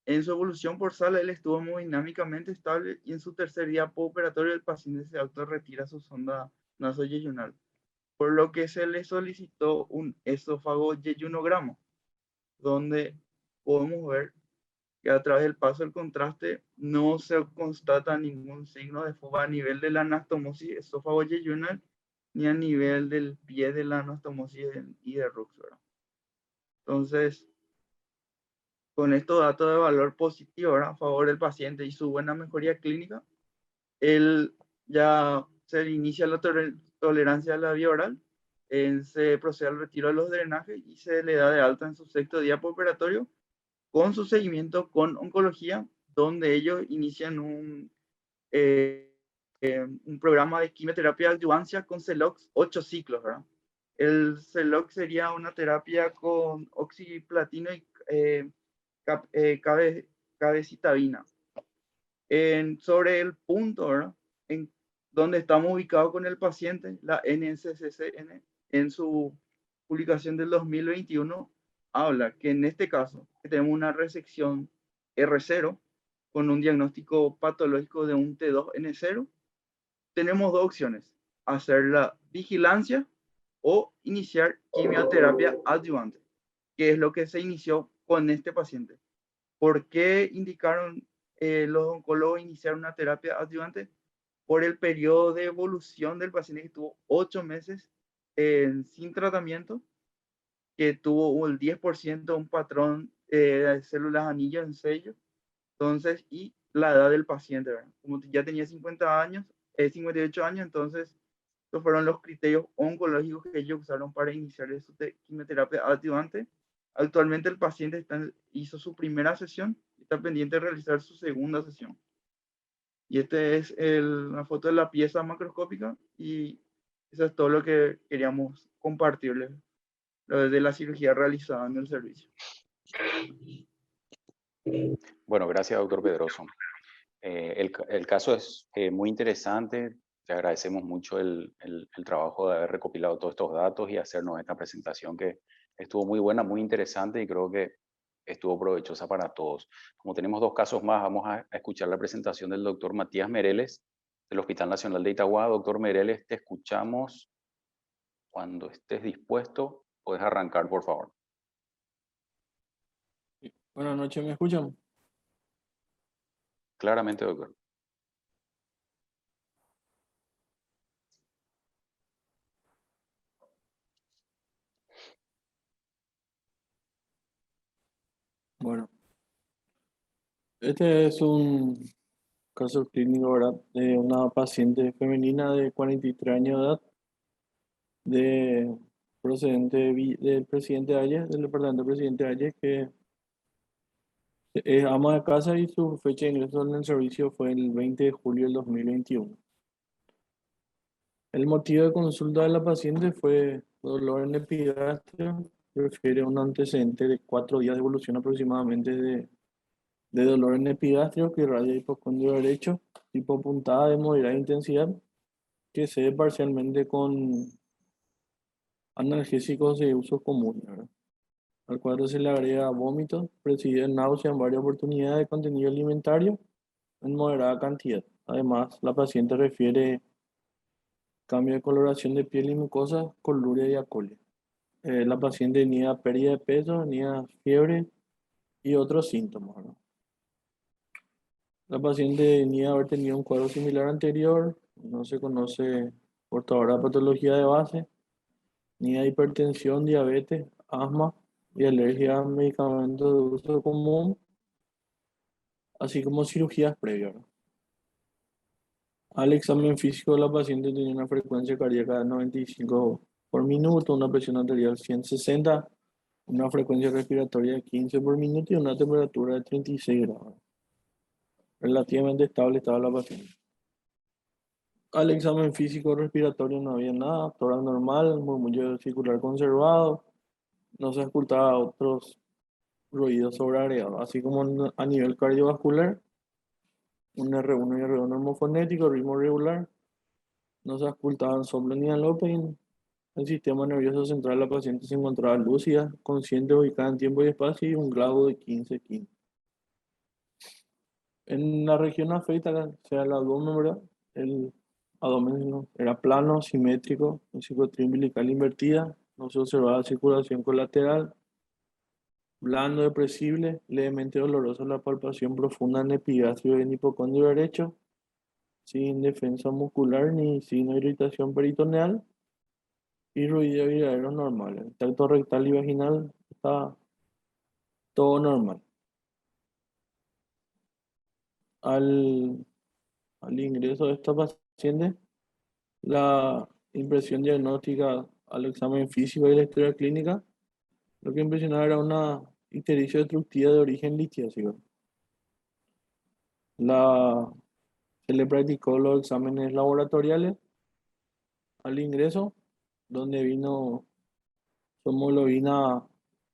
En su evolución por sala, él estuvo hemodinámicamente estable y en su tercer día postoperatorio el paciente se autorretira su sonda nasoyeyunal, por lo que se le solicitó un esófago yeyunograma, donde podemos ver que a través del paso del contraste no se constata ningún signo de fuga a nivel de la anastomosis esófago-yeyunal ni a nivel del pie de la anastomosis y de Rux, ¿verdad? Entonces, con estos datos de valor positivo, ¿verdad?, a favor del paciente y su buena mejoría clínica, él ya se le inicia la tolerancia a la vía oral, se procede al retiro de los drenajes y se le da de alta en su sexto día postoperatorio con su seguimiento con oncología, donde ellos inician un programa de quimioterapia de adyuvancia con Celox 8 ciclos, ¿verdad? El Celox sería una terapia con oxiplatino y cabecitabina. Sobre el punto, ¿verdad?, en donde estamos ubicados con el paciente, la NSCCN en su publicación del 2021 habla que en este caso tenemos una resección R0 con un diagnóstico patológico de un T2N0. Tenemos dos opciones: hacer la vigilancia o iniciar quimioterapia adyuvante, que es lo que se inició con este paciente. ¿Por qué indicaron los oncólogos iniciar una terapia adyuvante? Por el periodo de evolución del paciente, que estuvo 8 meses sin tratamiento, que tuvo el 10% un patrón de células anillo en sello. Entonces, y la edad del paciente, ¿verdad? Como ya tenía 50 años, 58 años, entonces estos fueron los criterios oncológicos que ellos usaron para iniciar su quimioterapia adyuvante. Actualmente el paciente hizo su primera sesión y está pendiente de realizar su segunda sesión. Y esta es una foto de la pieza macroscópica y eso es todo lo que queríamos compartirles de la cirugía realizada en el servicio. Bueno, gracias, doctor Pedroso. El caso es muy interesante. Te agradecemos mucho el trabajo de haber recopilado todos estos datos y hacernos esta presentación que estuvo muy buena, muy interesante y creo que estuvo provechosa para todos. Como tenemos 2 casos más, vamos a escuchar la presentación del doctor Matías Mereles del Hospital Nacional de Itagua. Doctor Mereles, te escuchamos. Cuando estés dispuesto, puedes arrancar, por favor. Buenas noches, ¿me escuchan? Claramente, doctor. Bueno, este es un caso clínico, ¿verdad? De una paciente femenina de 43 años de edad, procedente del presidente Ayes, del departamento del presidente Ayes, que es ama de casa y su fecha de ingreso en el servicio fue el 20 de julio del 2021. El motivo de consulta de la paciente fue dolor en epigastrio, refiere a un antecedente de 4 días de evolución aproximadamente de dolor en epigastrio que irradia hipocondrio derecho, tipo puntada de moderada intensidad, que se ve parcialmente con analgésicos de uso común, ¿verdad? Al cuadro se le agrega vómito, presidido en náusea en varias oportunidades de contenido alimentario en moderada cantidad. Además, la paciente refiere cambio de coloración de piel y mucosa, coluria y acolia. La paciente tenía pérdida de peso, tenía fiebre y otros síntomas, ¿no? La paciente tenía haber tenido un cuadro similar anterior, no se conoce portadora de patología de base, ni a hipertensión, diabetes, asma y alergia a medicamentos de uso común, así como cirugías previas, ¿no? Al examen físico, la paciente tenía una frecuencia cardíaca de 95 por minuto, una presión arterial 160, una frecuencia respiratoria de 15 por minuto y una temperatura de 36 grados. Relativamente estable estaba la paciente. Al examen físico respiratorio no había nada, tórax normal, murmullo circular conservado, no se ocultaba otros ruidos sobreagregados, así como a nivel cardiovascular, un R1 y R2 normofonético, ritmo regular, no se ocultaban soplo ni alope. El sistema nervioso central de la paciente se encontraba lúcida, consciente, ubicada en tiempo y espacio y un grado de 15 Kin. En la región afectada, o sea, el abdomen, ¿verdad? El abdomen era plano, simétrico, con cicatriz umbilical invertida, no se observaba circulación colateral, blando, depresible, levemente dolorosa la palpación profunda en epigastrio y en hipocondrio derecho, sin defensa muscular ni signo de irritación peritoneal y ruido viradero normal. El tacto rectal y vaginal está todo normal. Al ingreso de esta paciente, la impresión diagnóstica al examen físico y la historia clínica, lo que impresionaba era una ictericia destructiva de origen litiásico. Se le practicó los exámenes laboratoriales al ingreso, donde vino su hemoglobina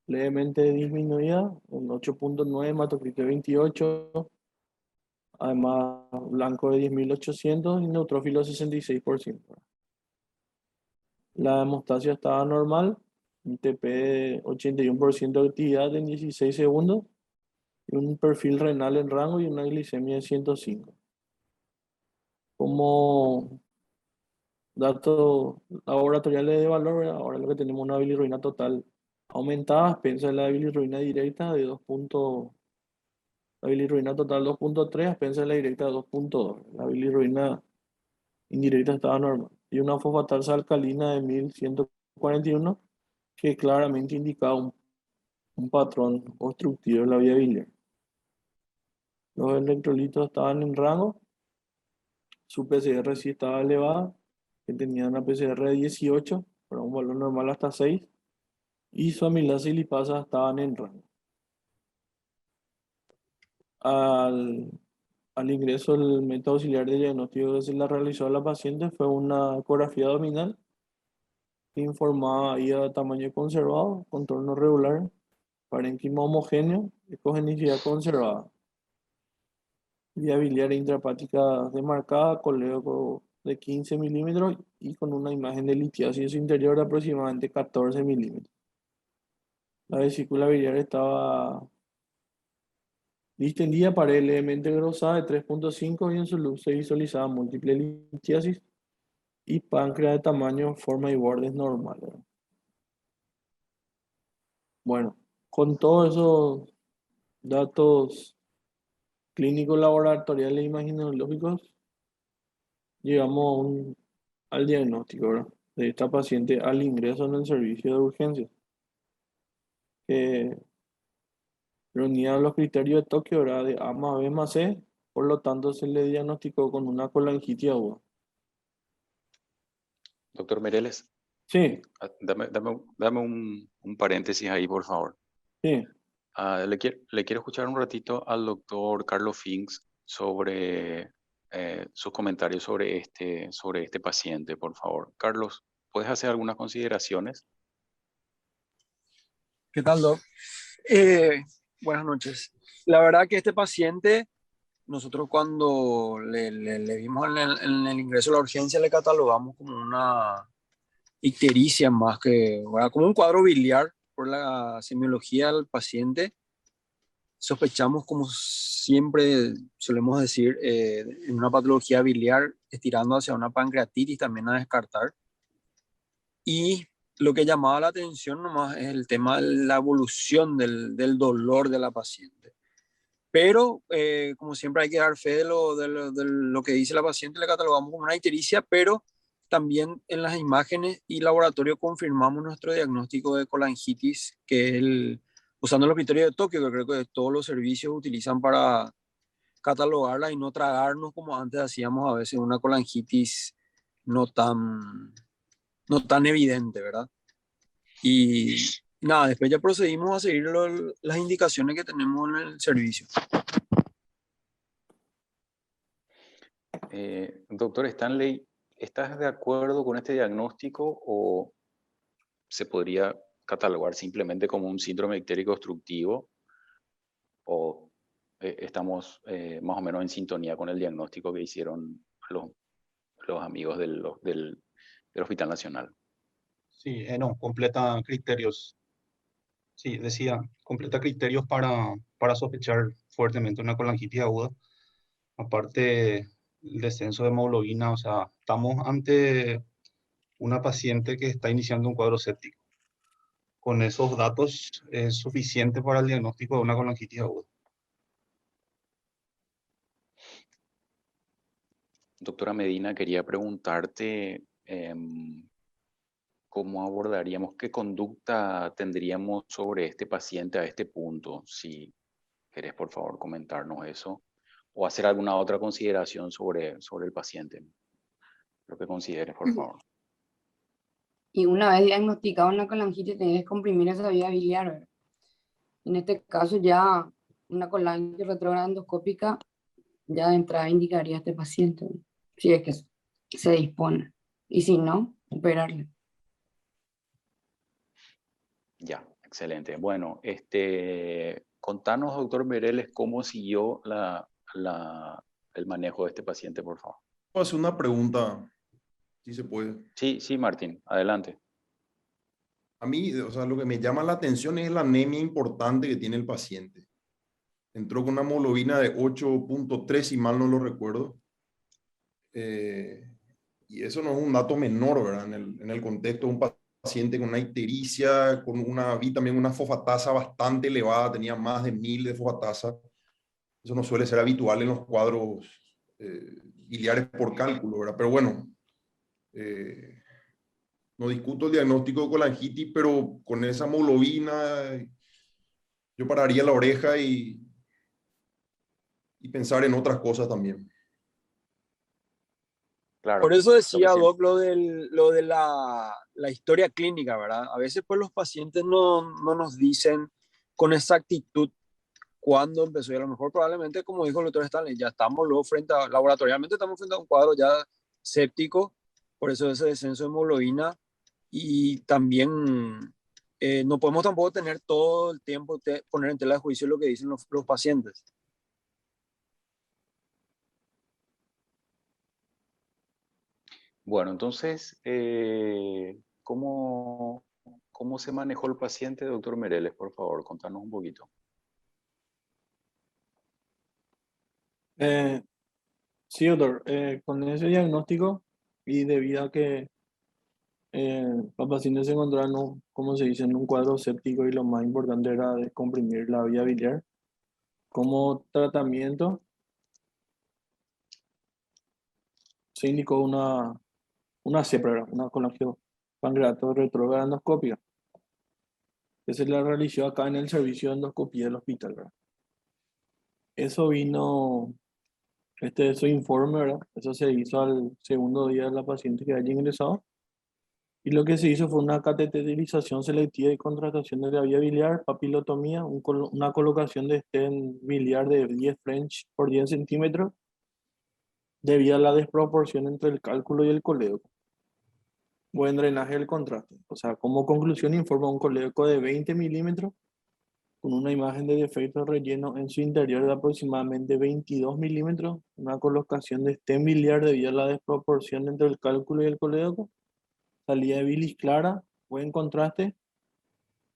levemente disminuida, un 8.9, hematocrito 28, además blanco de 10.800 y neutrófilo 66%. La hemostasia estaba normal, un TP de 81% de actividad en 16 segundos, y un perfil renal en rango y una glicemia de 105. Como datos laboratoriales de valor, ahora lo que tenemos una bilirruina total aumentada, piensa en la bilirruina directa de 2. La bilirruina total 2.3, piensa en la directa 2.2. La bilirruina indirecta estaba normal. Y una fosfatasa alcalina de 1141 que claramente indicaba un patrón obstructivo de la vía biliar. Los electrolitos estaban en rango, su PCR sí estaba elevada, que tenía una PCR de 18, pero un valor normal hasta 6, y su amilasa y lipasa estaban en rango. Al ingreso, el método auxiliar de diagnóstico que se le realizó a la paciente fue una ecografía abdominal que informaba ida de tamaño conservado, contorno regular, parénquima homogéneo, ecogenicidad conservada, vía biliar intrahepática demarcada, colédoco de 15 milímetros y con una imagen de litiasis interior de aproximadamente 14 milímetros. La vesícula biliar estaba distendida, pared levemente engrosada de 3.5 y en su luz se visualizaba múltiple litiasis y páncreas de tamaño, forma y bordes normales. Bueno, con todos esos datos clínicos, laboratoriales e imaginológicos, llegamos al diagnóstico, ¿verdad?, de esta paciente al ingreso en el servicio de urgencias, que reunía los criterios de Tokio, ¿verdad?, de A más B más C por lo tanto se le diagnosticó con una colangitis aguda. Doctor Mereles, Sí, dame un paréntesis ahí, por favor. sí. Le quiero escuchar un ratito al doctor Carlos Finks sobre sus comentarios sobre este paciente, por favor. Carlos, ¿puedes hacer algunas consideraciones? ¿Qué tal, Doc? Buenas noches. La verdad que este paciente, nosotros cuando le vimos en el ingreso a la urgencia, le catalogamos como una ictericia más que, ¿verdad? Como un cuadro biliar por la semiología del paciente. Sospechamos, como siempre solemos decir, en una patología biliar, estirando hacia una pancreatitis, también a descartar. Y lo que llamaba la atención nomás es el tema de la evolución del dolor de la paciente. Pero, como siempre, hay que dar fe de lo que dice la paciente, le catalogamos como una ictericia, pero también en las imágenes y laboratorio confirmamos nuestro diagnóstico de colangitis, que es usando los criterios de Tokio, que creo que todos los servicios utilizan para catalogarla y no tragarnos como antes hacíamos a veces una colangitis no tan, no tan evidente, ¿verdad? Y nada, después ya procedimos a seguir las indicaciones que tenemos en el servicio. Doctor Stanley, ¿estás de acuerdo con este diagnóstico o se podría catalogar simplemente como un síndrome ictérico obstructivo? ¿O estamos más o menos en sintonía con el diagnóstico que hicieron los amigos del Hospital Nacional? Sí, no, completa criterios. Sí, decía, completa criterios para sospechar fuertemente una colangitis aguda. Aparte, el descenso de hemoglobina, o sea, estamos ante una paciente que está iniciando un cuadro séptico. Con esos datos es suficiente para el diagnóstico de una colangitis aguda. Doctora Medina, quería preguntarte cómo abordaríamos, qué conducta tendríamos sobre este paciente a este punto. Si querés, por favor, comentarnos eso o hacer alguna otra consideración sobre el paciente. Lo que consideres, por favor. Y una vez diagnosticado una colangitis, tenés que comprimir esa vía biliar, ¿verdad? En este caso ya una colangitis retrógrada endoscópica ya de entrada indicaría a este paciente, ¿verdad? Si es que se dispone. Y si no, operarle. Ya, excelente. Bueno, contanos, doctor Mereles, cómo siguió el manejo de este paciente, por favor. Puedo hacer una pregunta, si se puede. Sí, Martín, adelante. A mí, o sea, lo que me llama la atención es la anemia importante que tiene el paciente. Entró con una hemoglobina de 8.3, si mal no lo recuerdo. Y eso no es un dato menor, ¿verdad? En el contexto de un paciente con una ictericia, vi también una fosfatasa bastante elevada, tenía más de 1000 de fosfatasa. Eso no suele ser habitual en los cuadros biliares por cálculo, ¿verdad? Pero bueno, no discuto el diagnóstico de colangitis, pero con esa hemoglobina yo pararía la oreja y pensar en otras cosas también. Claro. Por eso decía, Doc, lo de la historia clínica, ¿verdad? A veces pues los pacientes no nos dicen con exactitud cuándo empezó y a lo mejor probablemente, como dijo el doctor Stanley, ya estamos luego laboratorialmente estamos frente a un cuadro ya séptico, por eso ese descenso de hemoglobina y también no podemos tampoco tener todo el tiempo poner en tela de juicio lo que dicen los pacientes. Bueno, entonces, ¿cómo se manejó el paciente, doctor Mereles? Por favor, contanos un poquito. Sí, doctor, con ese diagnóstico y debido a que los pacientes se encontraban, como se dice, en un cuadro séptico y lo más importante era descomprimir la vía biliar, como tratamiento se indicó una CEPRA, una colangiopancreato retrógrada endoscópica, que se la realizó acá en el servicio de endoscopía del hospital, ¿verdad? Eso vino Este es su informe, ¿verdad? Eso se hizo al segundo día de la paciente que haya ingresado. Y lo que se hizo fue una cateterización selectiva y contractación de la vía biliar, papilotomía, una colocación de stent biliar de 10 French por 10 centímetros, debido a la desproporción entre el cálculo y el colédoco. Buen drenaje del contraste. O sea, como conclusión informa un colédoco de 20 milímetros con una imagen de defecto relleno en su interior de aproximadamente 22 milímetros, una colocación de stent biliar debido a la desproporción entre el cálculo y el colédoco, salida de bilis clara, buen contraste,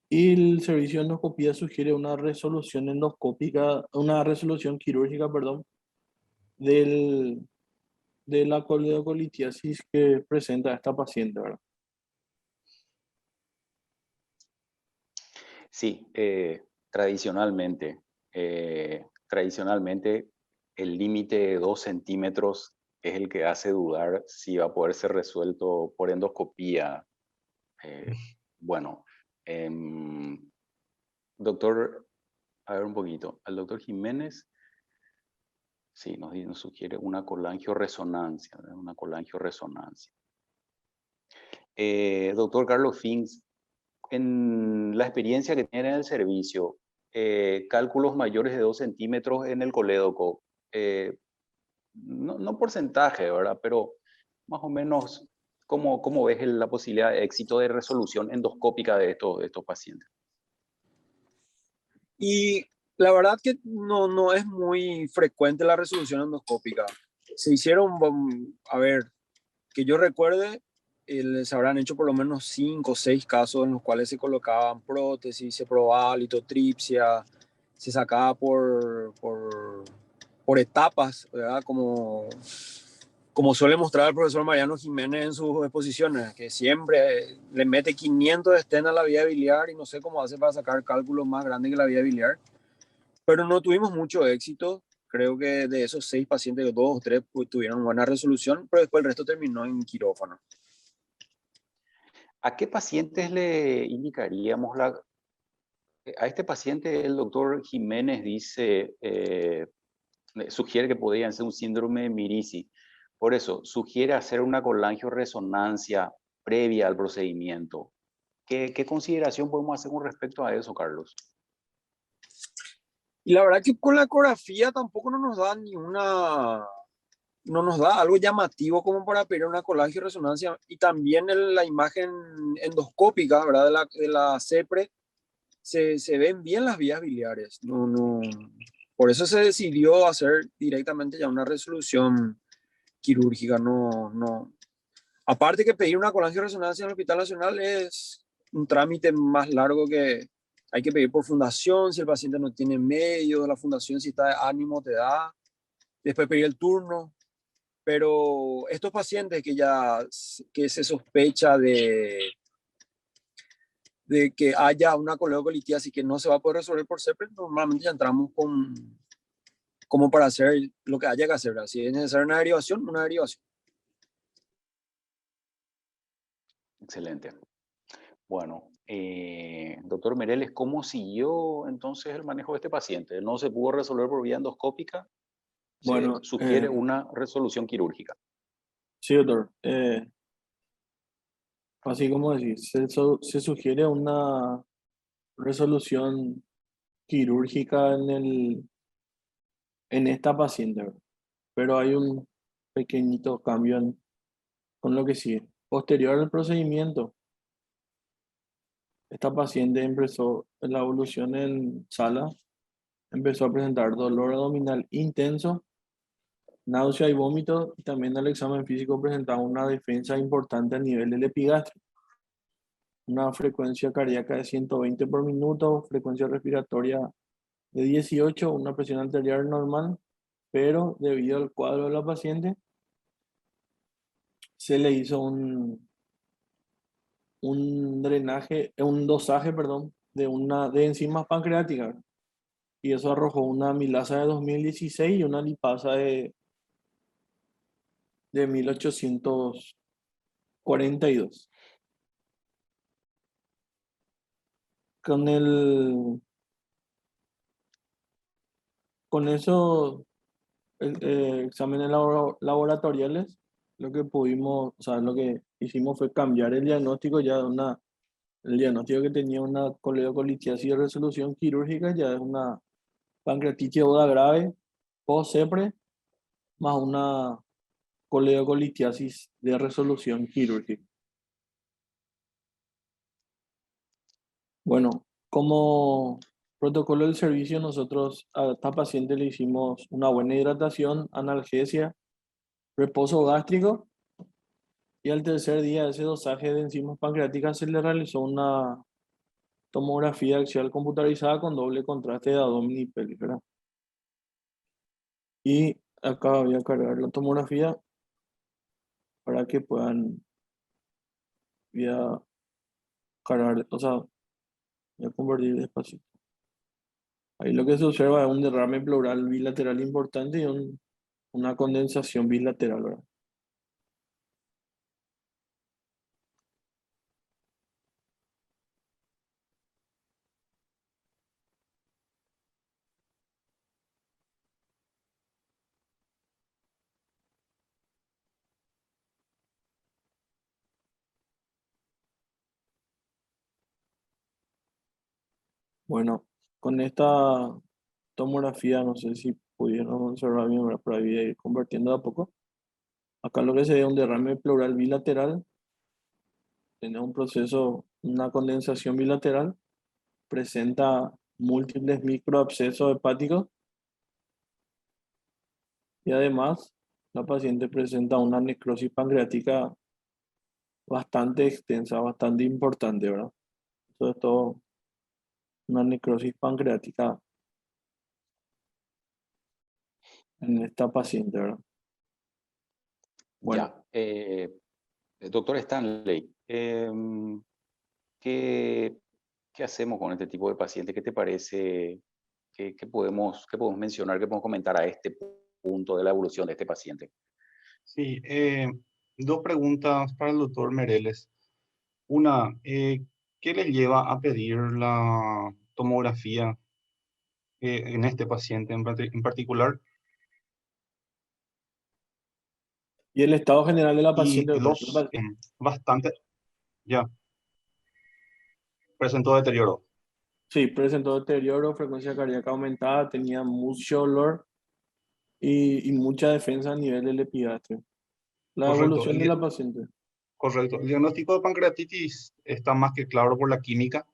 y el servicio de endoscopía sugiere una resolución endoscópica, una resolución quirúrgica, perdón, del, de la coledocolitiasis que presenta esta paciente, ¿verdad? Sí, tradicionalmente el límite de 2 centímetros es el que hace dudar si va a poder ser resuelto por endoscopía. Bueno, doctor, a ver un poquito, al doctor Jiménez, sí, nos sugiere una colangioresonancia, una colangioresonancia. Doctor Carlos Finks, en la experiencia que tiene en el servicio, cálculos mayores de 2 centímetros en el colédoco, no porcentaje, ¿verdad? Pero más o menos, ¿cómo ves la posibilidad de éxito de resolución endoscópica de estos pacientes? Y la verdad que no es muy frecuente la resolución endoscópica. Se hicieron, a ver, que yo recuerde, se habrán hecho por lo menos 5 o 6 casos en los cuales se colocaban prótesis, se probaba litotripsia, se sacaba por etapas, ¿verdad? Como suele mostrar el profesor Mariano Jiménez en sus exposiciones, que siempre le mete 500 estén a la vía biliar y no sé cómo hace para sacar cálculos más grandes que la vía biliar. Pero no tuvimos mucho éxito. Creo que de esos 6 pacientes, 2 o 3 pues, tuvieron buena resolución, pero después el resto terminó en quirófano. ¿A qué pacientes le indicaríamos a este paciente el doctor Jiménez dice, sugiere que podrían ser un síndrome de Mirici? Por eso, sugiere hacer una colangioresonancia previa al procedimiento. ¿Qué consideración podemos hacer con respecto a eso, Carlos? Y la verdad que con la ecografía tampoco no nos da algo llamativo como para pedir una colangioresonancia. Y también la imagen endoscópica, ¿verdad? De la CEPRE, se ven bien las vías biliares. Por eso se decidió hacer directamente ya una resolución quirúrgica. Aparte que pedir una colangioresonancia en el Hospital Nacional es un trámite más largo que hay que pedir por fundación, si el paciente no tiene medios, la fundación si está de ánimo te da, después pedir el turno. Pero estos pacientes que se sospecha de que haya una coledocolitiasis que no se va a poder resolver por CEPRE, normalmente ya entramos como para hacer lo que haya que hacer. ¿Verdad? Si es necesaria una derivación, una derivación. Excelente. Bueno, doctor Mereles, ¿cómo siguió entonces el manejo de este paciente? ¿No se pudo resolver por vía endoscópica? Bueno, Se sugiere una resolución quirúrgica. sí, doctor. Así como decís, se sugiere una resolución quirúrgica en esta paciente, ¿verdad? Pero hay un pequeñito cambio con lo que sigue. Posterior al procedimiento, esta paciente empezó la evolución en sala, empezó a presentar dolor abdominal intenso, náusea y vómito, y también el examen físico presentaba una defensa importante a nivel del epigastrio. Una frecuencia cardíaca de 120 por minuto, frecuencia respiratoria de 18, una presión arterial normal, pero debido al cuadro de la paciente, se le hizo un dosaje, perdón, de enzimas pancreáticas. Y eso arrojó una amilasa de 2016 y una lipasa de 1842. Con eso exámenes laboratoriales, lo que pudimos, o sea, lo que hicimos fue cambiar el diagnóstico ya de el diagnóstico que tenía una coledocolitiasis de resolución quirúrgica, ya es una pancreatitis aguda grave, post-CEPRE, más una coledocolitiasis de resolución quirúrgica. Bueno, como protocolo del servicio, nosotros a esta paciente le hicimos una buena hidratación, analgesia, reposo gástrico, y al tercer día de ese dosaje de enzimas pancreáticas se le realizó una tomografía axial computarizada con doble contraste de abdomen y pelvis, ¿verdad? Y acá voy a cargar la tomografía para que puedan, voy a cargar, o sea, voy a convertir despacito. Ahí lo que se observa es un derrame pleural bilateral importante y una condensación bilateral, ¿verdad? Bueno, con esta tomografía, no sé si pudieron observar bien, ¿verdad? Pero ahí voy a ir convirtiendo de a poco. Acá lo que se ve es un derrame pleural bilateral, tiene un proceso, una condensación bilateral, presenta múltiples microabscesos hepáticos y además la paciente presenta una necrosis pancreática bastante extensa, bastante importante, ¿verdad? Sobre todo una necrosis pancreática en esta paciente, ¿verdad? Bueno, Ya, doctor Stanley, ¿qué hacemos con este tipo de pacientes? ¿Qué te parece? ¿Qué podemos mencionar, qué podemos comentar a este punto de la evolución de este paciente? Sí, dos preguntas para el doctor Mereles. Una, ¿qué le lleva a pedir la tomografía en este paciente en particular? y el estado general de la Y paciente, doctor. dos, bastante, ya, presentó deterioro. Sí, presentó deterioro, frecuencia cardíaca aumentada, tenía mucho olor y mucha defensa a nivel del epigastrio. La Correcto. evolución de la paciente. Correcto. El diagnóstico de pancreatitis está más que claro por la química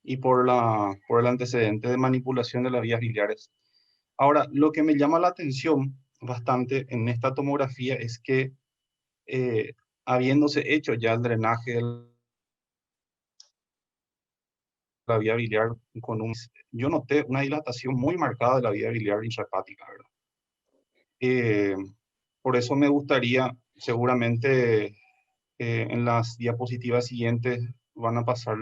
y por el antecedente de manipulación de las vías biliares. Ahora, lo que me llama la atención bastante en esta tomografía es que habiéndose hecho ya el drenaje de la vía biliar yo noté una dilatación muy marcada de la vía biliar intrahepática, ¿verdad? Por eso me gustaría, seguramente en las diapositivas siguientes van a pasar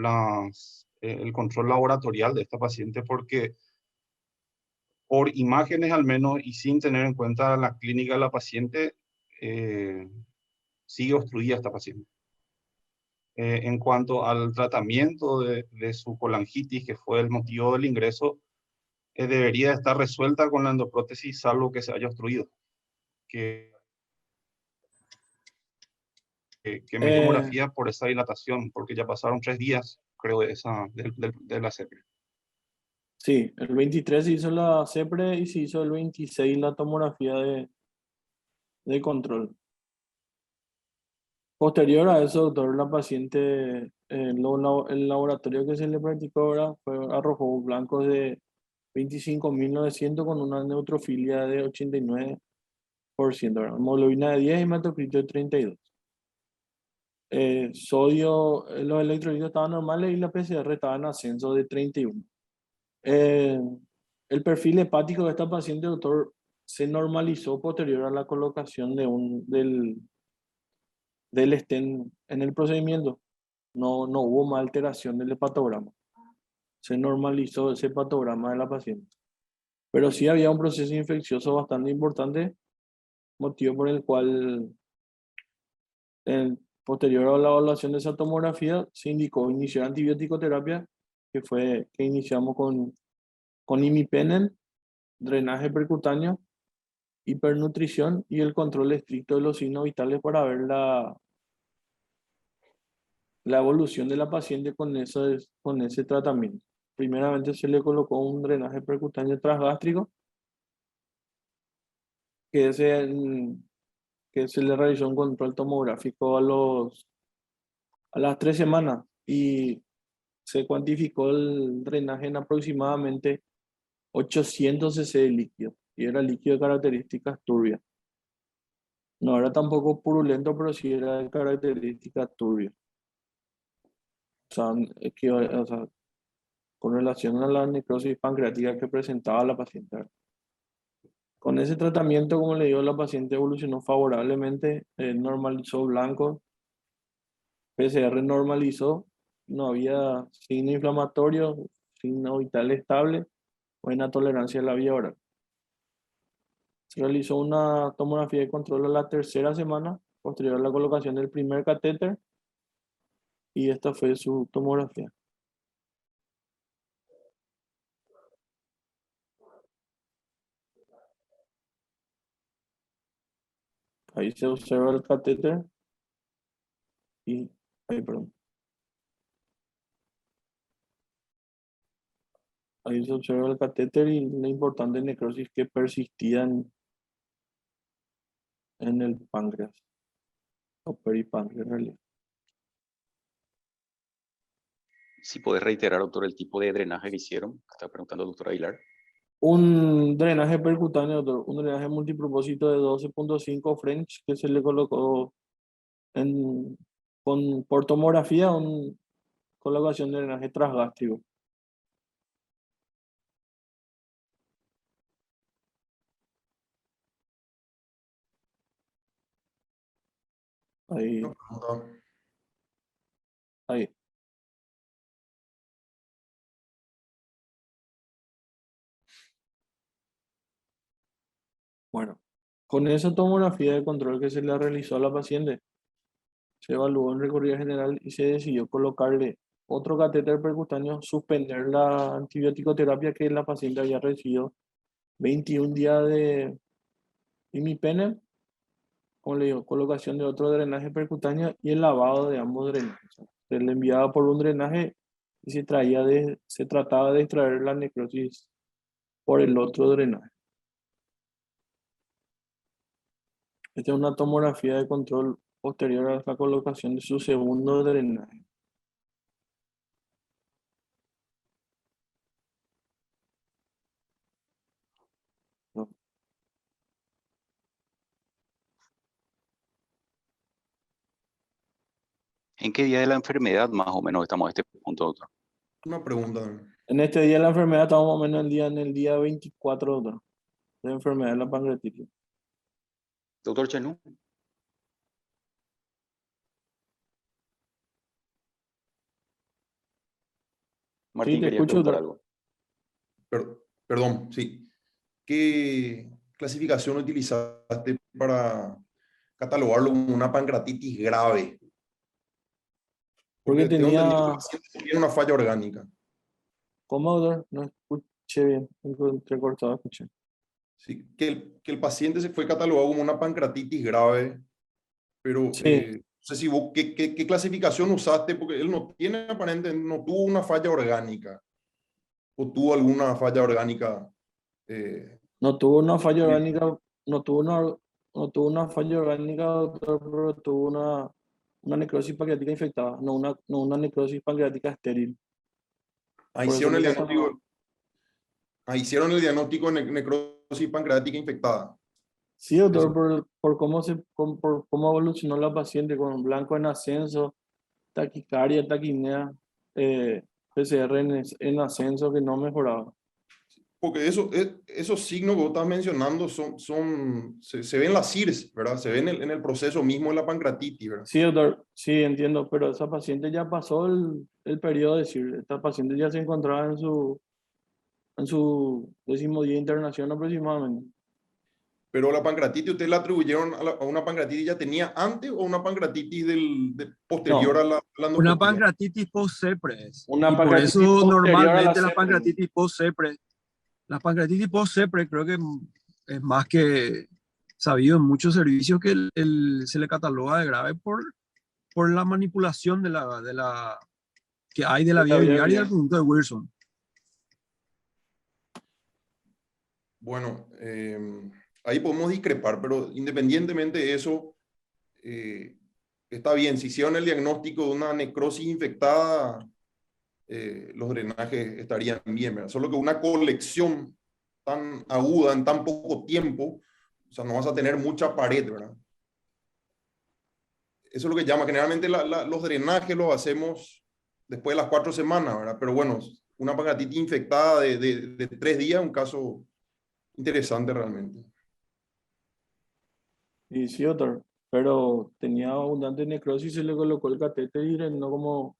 el control laboratorial de esta paciente, porque por imágenes al menos y sin tener en cuenta la clínica de la paciente, sigue obstruida esta paciente. En cuanto al tratamiento de su colangitis, que fue el motivo del ingreso, debería estar resuelta con la endoprótesis, salvo que se haya obstruido. Que me tomografía por esa dilatación, porque ya pasaron 3 días, creo, de la CEPRE. Sí, el 23 se hizo la CEPRE y se hizo el 26 la tomografía de control. Posterior a eso, doctor, la paciente, el laboratorio que se le practicó ahora arrojó blancos de 25.900 con una neutrofilia de 89%, ¿verdad? Hemoglobina de 10 y hematocrito de 32. Sodio, los electrolitos estaban normales y la PCR estaba en ascenso de 31. El perfil hepático de esta paciente, doctor, se normalizó posterior a la colocación del stent en el procedimiento. No hubo más alteración del hepatograma. Se normalizó ese hepatograma de la paciente. Pero sí había un proceso infeccioso bastante importante, motivo por el cual, posterior a la evaluación de esa tomografía, se indicó iniciar antibiótico terapia, que iniciamos con imipenem, drenaje percutáneo, hipernutrición y el control estricto de los signos vitales para ver la evolución de la paciente con ese tratamiento. Primeramente se le colocó un drenaje percutáneo transgástrico que se le realizó un control tomográfico a las 3 semanas y se cuantificó el drenaje en aproximadamente 800 cc de líquido y era líquido de características turbias. No era tampoco purulento, pero sí era de características turbias. O sea, con relación a la necrosis pancreática que presentaba la paciente. Con ese tratamiento, como le digo, la paciente evolucionó favorablemente, normalizó blanco, PCR normalizó, no había signo inflamatorio, signo vital estable, buena tolerancia a la vía oral. Se realizó una tomografía de control a la 3ª semana, posterior a la colocación del primer catéter, y esta fue su tomografía. Ahí se observa el catéter y ahí se observa el catéter y la importante necrosis que persistía en el páncreas o peripáncreas en realidad. Si podés reiterar, doctor, el tipo de drenaje que hicieron, que está preguntando el doctor Aguilar. Un drenaje percutáneo, doctor, un drenaje multipropósito de 12.5 French que se le colocó por tomografía, una colocación de drenaje transgástrico. Ahí. Ahí. Bueno, con esa tomografía de control que se le realizó a la paciente, se evaluó en recorrida general y se decidió colocarle otro catéter percutáneo, suspender la antibiótico-terapia que la paciente había recibido 21 días de imipenem, como le digo, colocación de otro drenaje percutáneo y el lavado de ambos drenajes. Se le enviaba por un drenaje y se trataba de extraer la necrosis por el otro drenaje. Esta es una tomografía de control posterior a la colocación de su segundo drenaje. ¿En qué día de la enfermedad más o menos estamos a este punto, doctor? Una pregunta. En este día de la enfermedad estamos más o menos en el día 24, doctor, de enfermedad de la pancreatitis. Doctor Chenú. Martín, Sí, te quería escucho, preguntar doctor. algo. Perdón, sí. ¿Qué clasificación utilizaste para catalogarlo como una pancreatitis grave? Porque tengo entendido que tenía... el paciente tiene una falla orgánica. ¿Cómo, doctor? No escuché bien, entrecortado escuché. Sí, que el paciente se fue catalogado como una pancreatitis grave, pero Sí. no sé si vos, ¿qué clasificación usaste? Porque él no tiene aparentemente, no tuvo una falla orgánica, o tuvo alguna falla orgánica. No tuvo una falla orgánica, no tuvo una falla orgánica, doctor, pero tuvo una necrosis pancreática infectada, no una necrosis pancreática estéril. Ahí Por eso hicieron le el catalogamos. diagnóstico. Hicieron el diagnóstico de necrosis pancreática infectada. Sí, doctor, por cómo evolucionó la paciente con blanco en ascenso, taquicardia, taquipnea, PCR en ascenso que no mejoraba. Porque esos signos que vos estás mencionando se ven en las CIRS, ¿verdad? Se ven en el proceso mismo de la pancreatitis, ¿verdad? Sí, doctor, sí, entiendo, pero esa paciente ya pasó el periodo de CIR. Esta paciente ya se encontraba en su 10º día de internación aproximadamente. Pero la pancreatitis, ¿ustedes la atribuyeron a una pancreatitis ya tenía antes o una pancreatitis posterior a la endoscopia? Una pancreatitis post-CEPRE. Una Y por pancreatitis eso posterior a la normalmente la CEPRE. pancreatitis post-CEPRE, creo que es más que sabido en muchos servicios que se le cataloga de grave por la manipulación que hay de la vía biliar y del conjunto de Wilson. Bueno, ahí podemos discrepar, pero independientemente de eso, está bien. Si hicieron el diagnóstico de una necrosis infectada, los drenajes estarían bien, ¿verdad? Solo que una colección tan aguda en tan poco tiempo, o sea, no vas a tener mucha pared, ¿verdad? Eso es lo que llama. Generalmente los drenajes los hacemos después de las 4 semanas, ¿verdad? Pero bueno, una pancreatitis infectada de 3 días, un caso interesante realmente. Y sí, doctor, pero tenía abundante necrosis, se le colocó el catéter y no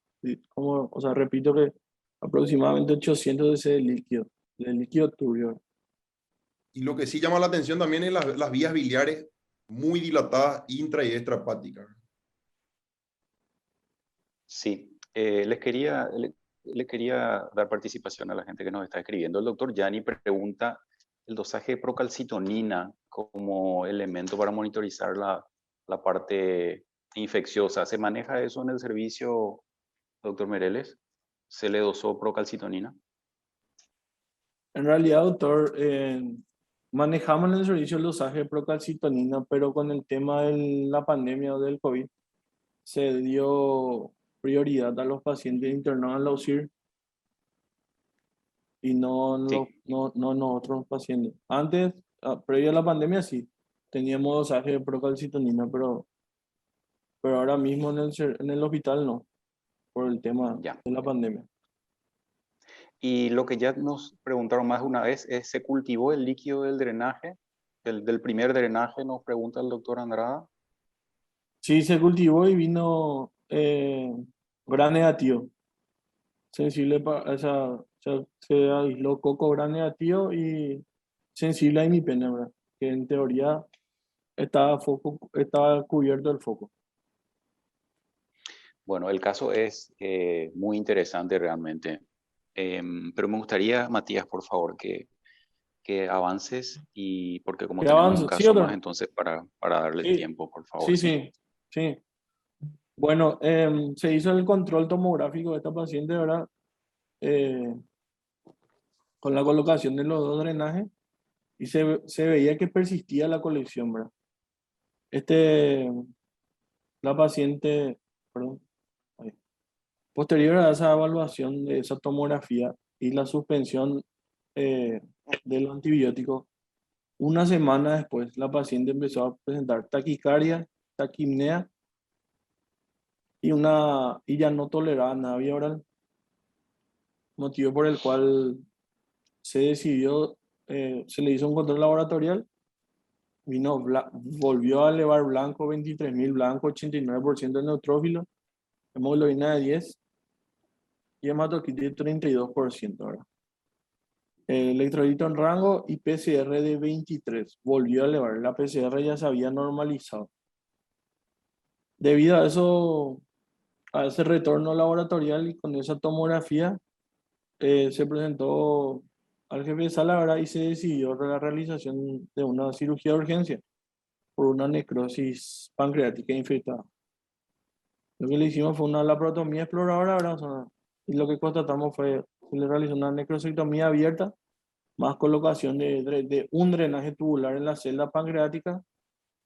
o sea, repito que aproximadamente 800 cc de líquido turbio. Y lo que sí llama la atención también es las vías biliares muy dilatadas intra y extrahepáticas. Sí, les quería dar participación a la gente que nos está escribiendo. El doctor Yanni pregunta el dosaje de procalcitonina como elemento para monitorizar la parte infecciosa. ¿Se maneja eso en el servicio, doctor Mereles? ¿Se le dosó procalcitonina? En realidad, doctor, manejamos en el servicio el dosaje de procalcitonina, pero con el tema de la pandemia o del COVID, se dio prioridad a los pacientes internados en la UCIR y no otros pacientes. Antes, previo a la pandemia, sí, teníamos dosaje de procalcitonina, pero ahora mismo en el hospital no, por el tema de la pandemia. Y lo que ya nos preguntaron más de una vez es, ¿se cultivó el líquido del drenaje? Del primer drenaje, nos pregunta el doctor Andrada. Sí, se cultivó y vino gran negativo. Sensible o sea, se aisló coco gran negativo y sensible a imipena, ¿verdad? Que en teoría estaba cubierto el foco. Bueno, el caso es muy interesante realmente. Pero me gustaría, Matías, por favor, que avances y porque como tenemos un Sí, caso doctor. más, entonces para darle el Sí. tiempo, por favor. Sí. Bueno, se hizo el control tomográfico de esta paciente, ¿verdad? Con la colocación de los 2 drenajes y se veía que persistía la colección, ¿verdad? La paciente, perdón, posterior a esa evaluación de esa tomografía y la suspensión de los antibióticos, una semana después la paciente empezó a presentar taquicardia, taquipnea y ya no toleraba nada vía oral, motivo por el cual se decidió, se le hizo un control laboratorial, volvió a elevar blanco 23.000 blanco, 89% de neutrófilo, hemoglobina de 10 y hematocritis de 32%, ¿verdad? Electrolito en rango y PCR de 23, volvió a elevar, la PCR ya se había normalizado. Debido a eso, a ese retorno laboratorial y con esa tomografía, se presentó al jefe de sala, ¿verdad? Y se decidió la realización de una cirugía de urgencia por una necrosis pancreática infectada. Lo que le hicimos fue una laparotomía exploradora, ¿verdad? O sea, y lo que constatamos fue que le realizó una necrosectomía abierta, más colocación de un drenaje tubular en la celda pancreática,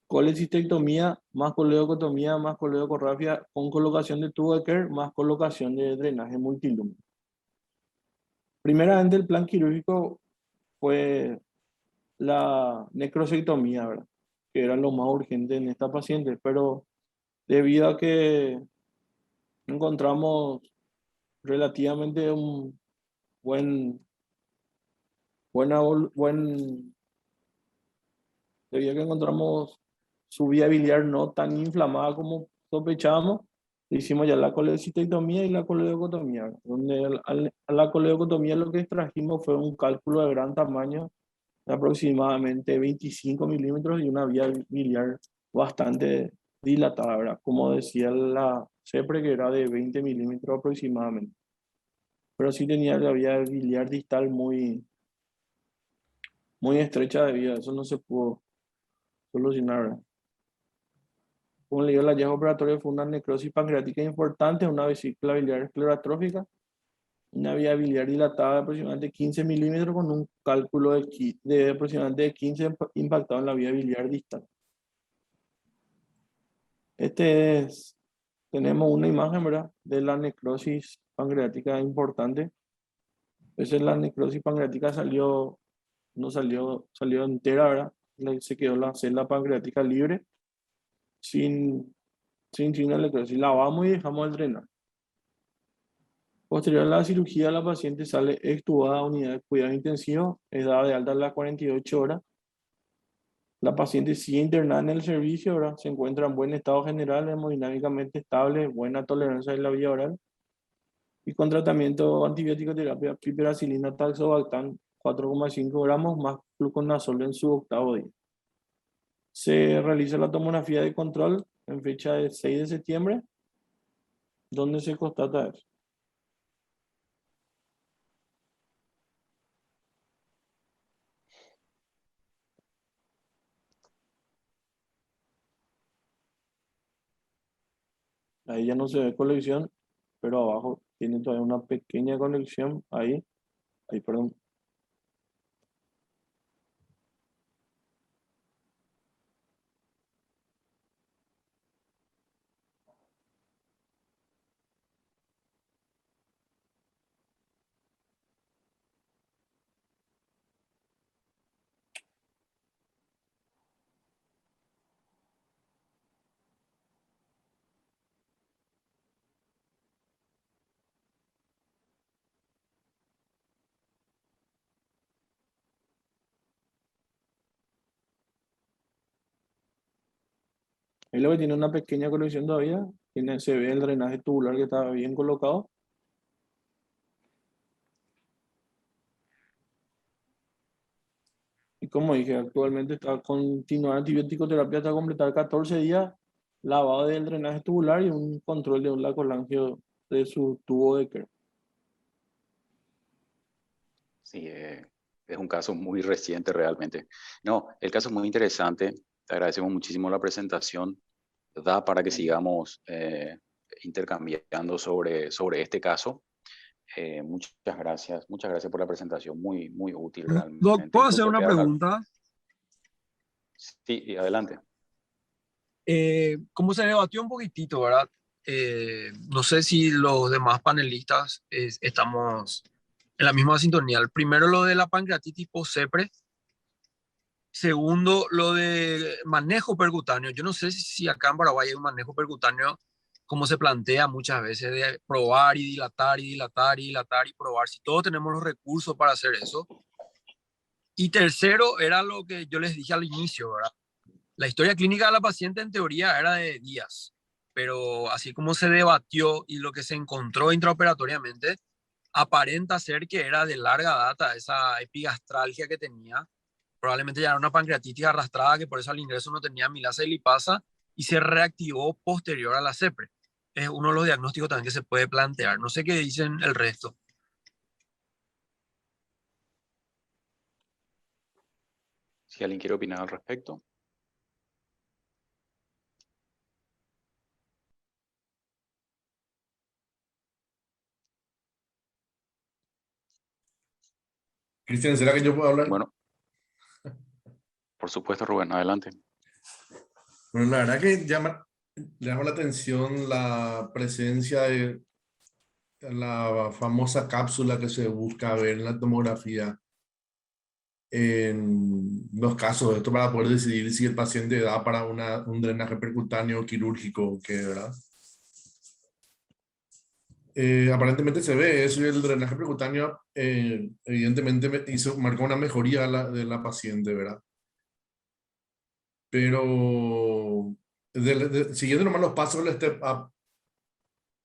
colecistectomía, más coledocotomía, más coledocorrafia, con colocación de tubo de Kerr, más colocación de drenaje multilumen. Primeramente, el plan quirúrgico fue la necrosectomía, ¿verdad? Que era lo más urgente en esta paciente, pero debido a que encontramos relativamente un debido a que encontramos su vía biliar no tan inflamada como sospechábamos, hicimos ya la colecistectomía y la coledocotomía, donde a la coledocotomía lo que extrajimos fue un cálculo de gran tamaño de aproximadamente 25 milímetros y una vía biliar bastante dilatada, ¿verdad? Como decía la CEPRE, que era de 20 milímetros aproximadamente. Pero sí tenía la vía biliar distal muy muy estrecha de vía. Eso no se pudo solucionar, ¿verdad? Como le dio el hallazgo operatorio fue una necrosis pancreática importante, una vesícula biliar esclerotrófica, una vía biliar dilatada de aproximadamente 15 milímetros con un cálculo de aproximadamente 15 impactado en la vía biliar distal. Tenemos una imagen, ¿verdad?, de la necrosis pancreática importante. Entonces la necrosis pancreática salió entera, ¿verdad? Se quedó la celda pancreática libre, sin signo de necrosis. Lavamos y dejamos el drenar. Posterior a la cirugía, la paciente sale extubada a unidad de cuidados intensivos, es dada de alta a las 48 horas. La paciente sigue internada en el servicio, ¿verdad? Se encuentra en buen estado general, hemodinámicamente estable, buena tolerancia de la vía oral y con tratamiento antibiótico terapia piperacilina taxobactam 4,5 gramos más fluconazol en su octavo día. Se realiza la tomografía de control en fecha del 6 de septiembre, donde se constata eso. Ahí ya no se ve colección, pero abajo tiene todavía una pequeña colección ahí, perdón. Ahí lo que tiene una pequeña colección todavía, se ve el drenaje tubular que está bien colocado. Y como dije, actualmente está continuando antibiótico terapia hasta completar 14 días, lavado del drenaje tubular y un control de un lacolangio de su tubo de Kerr. Sí, es un caso muy reciente realmente. No, el caso es muy interesante. Te agradecemos muchísimo la presentación. Da para que sigamos intercambiando sobre este caso. Muchas gracias por la presentación, muy, muy útil realmente. Doc, ¿puedo hacer Incluso una pregunta? Sí, adelante. Como se debatió un poquitito, ¿verdad? No sé si los demás panelistas estamos en la misma sintonía. El primero, lo de la pancreatitis post-CEPRE. Segundo, lo de manejo percutáneo. Yo no sé si acá en Paraguay hay un manejo percutáneo como se plantea muchas veces, de probar y dilatar y dilatar y dilatar y probar. Si todos tenemos los recursos para hacer eso. Y tercero, era lo que yo les dije al inicio, ¿verdad? La historia clínica de la paciente en teoría era de días, pero así como se debatió y lo que se encontró intraoperatoriamente, aparenta ser que era de larga data esa epigastralgia que tenía. Probablemente ya era una pancreatitis arrastrada, que por eso al ingreso no tenía amilasa y lipasa y se reactivó posterior a la CEPRE. Es uno de los diagnósticos también que se puede plantear. No sé qué dicen el resto. Si alguien quiere opinar al respecto. Cristian, ¿será que yo puedo hablar? Bueno, por supuesto, Rubén, adelante. Bueno, la verdad que llama la atención la presencia de la famosa cápsula que se busca ver en la tomografía en los casos de esto para poder decidir si el paciente da para un drenaje percutáneo quirúrgico, que ¿verdad? Aparentemente se ve eso y el drenaje percutáneo evidentemente marcó una mejoría de la paciente, ¿verdad? Pero siguiendo nomás los pasos del step up,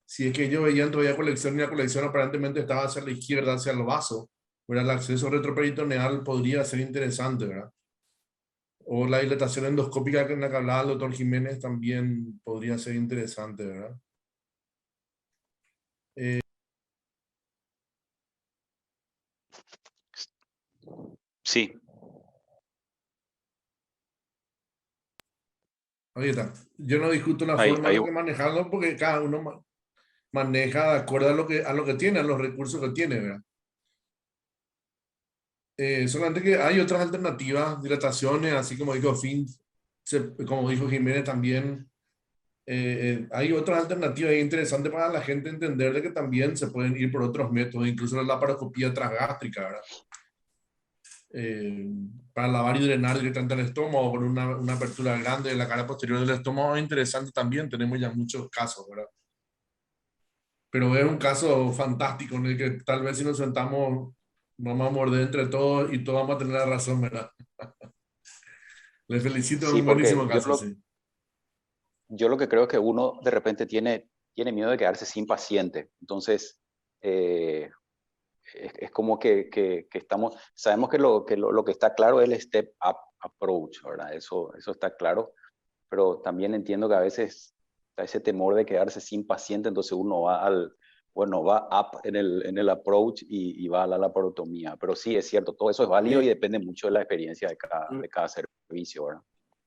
si es que ellos veían todavía colección y la colección aparentemente estaba hacia la izquierda, hacia el vaso, ¿verdad? El acceso retroperitoneal podría ser interesante, ¿verdad? O la dilatación endoscópica en la que hablaba el doctor Jiménez también podría ser interesante, ¿verdad? Sí, Ahí está. Yo no discuto la Ahí, forma ahí, de que manejarlo porque cada uno maneja de acuerdo a lo que tiene, a los recursos que tiene, ¿verdad? Solamente que hay otras alternativas, dilataciones, así como dijo Finn, como dijo Jiménez también. Hay otras alternativas interesantes para la gente entender de que también se pueden ir por otros métodos, incluso la laparoscopía transgástrica, ¿verdad? Para lavar y drenar directamente el estómago con una apertura grande de la cara posterior del estómago es interesante también, tenemos ya muchos casos, ¿verdad? Pero es un caso fantástico en el que tal vez si nos sentamos vamos a morder entre todos y todos vamos a tener la razón, ¿verdad? Le felicito, es sí, un buenísimo porque caso, sí. yo lo que creo es que uno de repente tiene miedo de quedarse sin paciente. Entonces, es como que estamos, sabemos que lo que está claro es el step up approach, ¿verdad? Eso está claro, pero también entiendo que a veces está ese temor de quedarse sin paciente, entonces uno va va up en el approach y va a la laparotomía. Pero sí, es cierto, todo eso es válido y depende mucho de la experiencia de cada servicio, ¿verdad?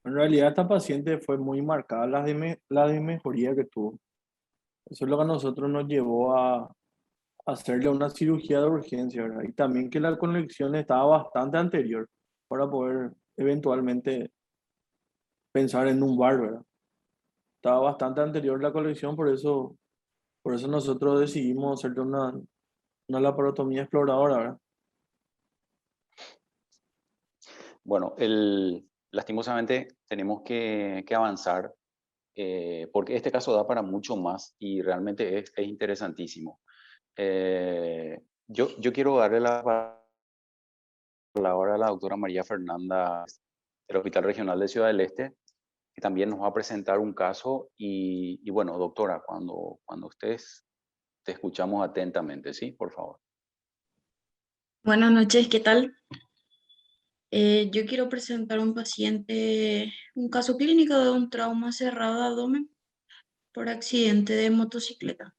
En realidad esta paciente fue muy marcada la mejoría que tuvo. Eso es lo que a nosotros nos llevó a hacerle una cirugía de urgencia, ¿verdad? Y también que la conexión estaba bastante anterior para poder eventualmente pensar en un VAR, ¿verdad? Estaba bastante anterior la conexión, por eso nosotros decidimos hacerle una laparotomía exploradora, ¿verdad? Bueno, lastimosamente tenemos que avanzar porque este caso da para mucho más y realmente es interesantísimo. Yo quiero darle la palabra a la doctora María Fernanda del Hospital Regional de Ciudad del Este, que también nos va a presentar un caso y bueno, doctora, cuando ustedes te escuchamos atentamente, ¿sí? Por favor. Buenas noches, ¿qué tal? Yo quiero presentar un paciente, un caso clínico de un trauma cerrado de abdomen por accidente de motocicleta.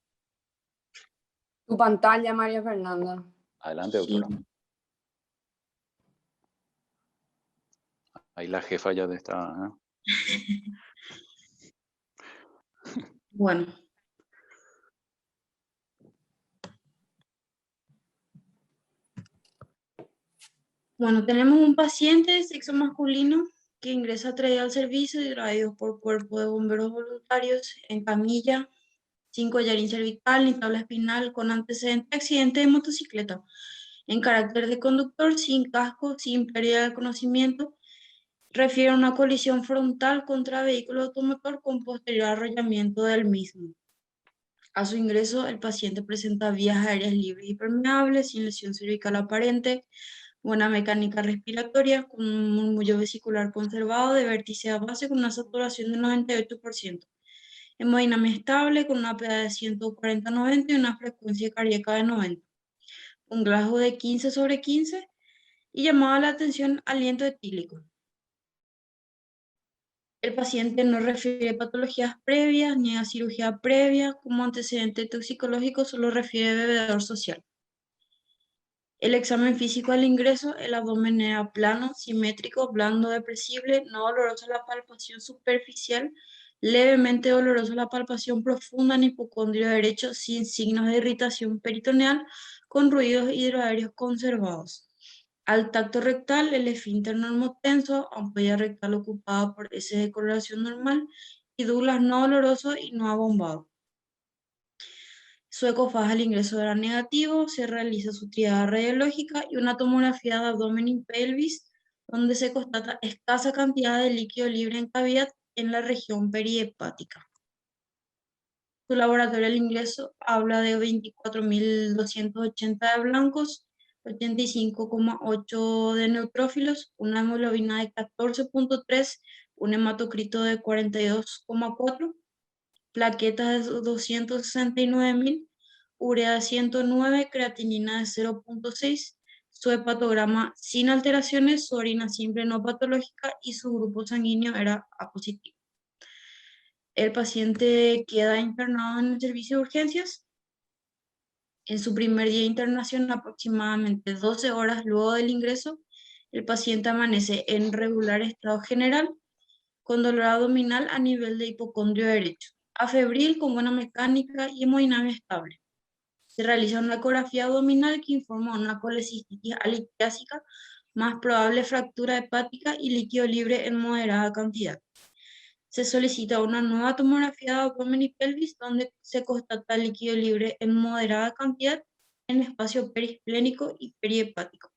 Tu pantalla, María Fernanda. Adelante, Sí. doctora. Ahí la jefa ya está. Bueno. Bueno, tenemos un paciente de sexo masculino que ingresa traído al servicio y traído por cuerpo de bomberos voluntarios en camilla, sin collarín cervical ni tabla espinal, con antecedente de accidente de motocicleta, en carácter de conductor, sin casco, sin pérdida de conocimiento. Refiere a una colisión frontal contra vehículo automotor con posterior arrollamiento del mismo. A su ingreso, el paciente presenta vías aéreas libres y permeables, sin lesión cervical aparente, buena mecánica respiratoria, con un murmullo vesicular conservado de vértice a base con una saturación de 98%. Hemodinamia estable con una PA de 140/90 y una frecuencia cardíaca de 90. Un Glasgow de 15/15 y llamaba la atención aliento etílico. El paciente no refiere patologías previas ni a cirugía previa. Como antecedente toxicológico solo refiere bebedor social. El examen físico al ingreso, el abdomen era plano, simétrico, blando, depresible, no dolorosa la palpación superficial, levemente dolorosa la palpación profunda en hipocondrio derecho, sin signos de irritación peritoneal, con ruidos hidroaéreos conservados. Al tacto rectal, el esfínter normotenso, ampolla rectal ocupada por heces de coloración normal y Douglas no doloroso y no abombado. Su ecofaja al ingreso era negativo, se realiza su triada radiológica y una tomografía de abdomen y pelvis, donde se constata escasa cantidad de líquido libre en cavidad en la región perihepática. Su laboratorio al ingreso habla de 24.280 de blancos, 85,8 de neutrófilos, una hemoglobina de 14,3, un hematocrito de 42,4, plaquetas de 269.000, urea 109, creatinina de 0,6, su hepatograma sin alteraciones, su orina simple no patológica y su grupo sanguíneo era A positivo. El paciente queda internado en el servicio de urgencias. En su primer día de internación, aproximadamente 12 horas luego del ingreso, el paciente amanece en regular estado general, con dolor abdominal a nivel de hipocondrio derecho, afebril con buena mecánica y hemodinamia estable. Se realiza una ecografía abdominal que informa una colecistitis alithiásica, más probable fractura hepática y líquido libre en moderada cantidad. Se solicita una nueva tomografía de abdomen y pelvis donde se constata líquido libre en moderada cantidad en espacio perisplénico y perihepático.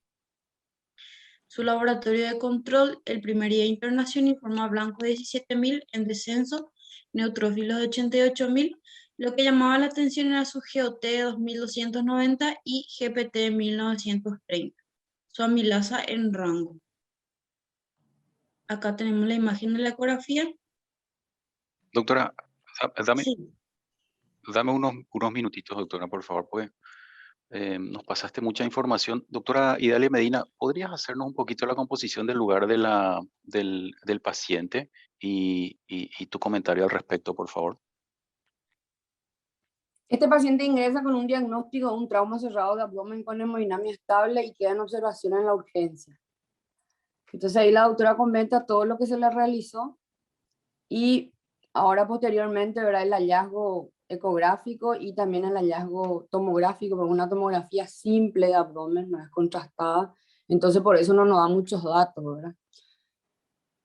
Su laboratorio de control, el primer día de internación, informa blanco 17.000 en descenso, neutrófilos de 88.000. Lo que llamaba la atención era su GOT de 2.290 y GPT de 1.930. Su amilasa en rango. Acá tenemos la imagen de la ecografía. Doctora, dame, Sí. dame unos minutitos, doctora, por favor, pues nos pasaste mucha información. Doctora Idalia Medina, ¿podrías hacernos un poquito la composición del lugar del paciente y tu comentario al respecto, por favor? Este paciente ingresa con un diagnóstico de un trauma cerrado de abdomen con hemodinamia estable y queda en observación en la urgencia. Entonces ahí la doctora comenta todo lo que se le realizó y ahora posteriormente verá el hallazgo ecográfico y también el hallazgo tomográfico, porque una tomografía simple de abdomen no es contrastada, entonces por eso no nos da muchos datos, ¿verdad?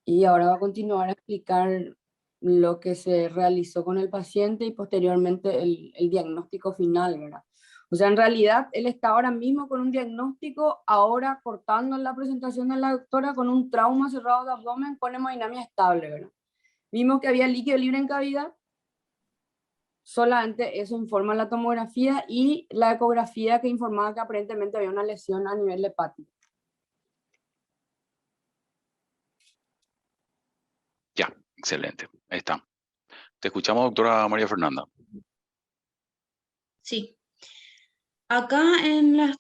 Y ahora va a continuar a explicar lo que se realizó con el paciente y posteriormente el diagnóstico final, ¿verdad? O sea, en realidad él está ahora mismo con un diagnóstico, ahora cortando en la presentación de la doctora con un trauma cerrado de abdomen con hemodinamia estable, ¿verdad? Vimos que había líquido libre en cavidad, solamente eso informa la tomografía y la ecografía que informaba que aparentemente había una lesión a nivel hepático. Ya, excelente. Ahí está. Te escuchamos, doctora María Fernanda. Sí. Acá en la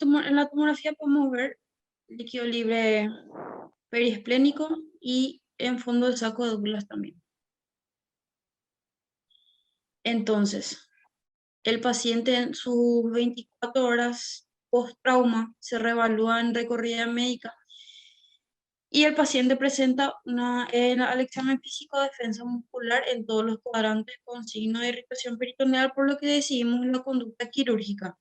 tomografía podemos ver líquido libre perisplénico y en fondo del saco de Douglas también. Entonces, el paciente en sus 24 horas post-trauma se reevalúa en recorrida médica y el paciente presenta al examen físico defensa muscular en todos los cuadrantes con signo de irritación peritoneal, por lo que decidimos la conducta quirúrgica.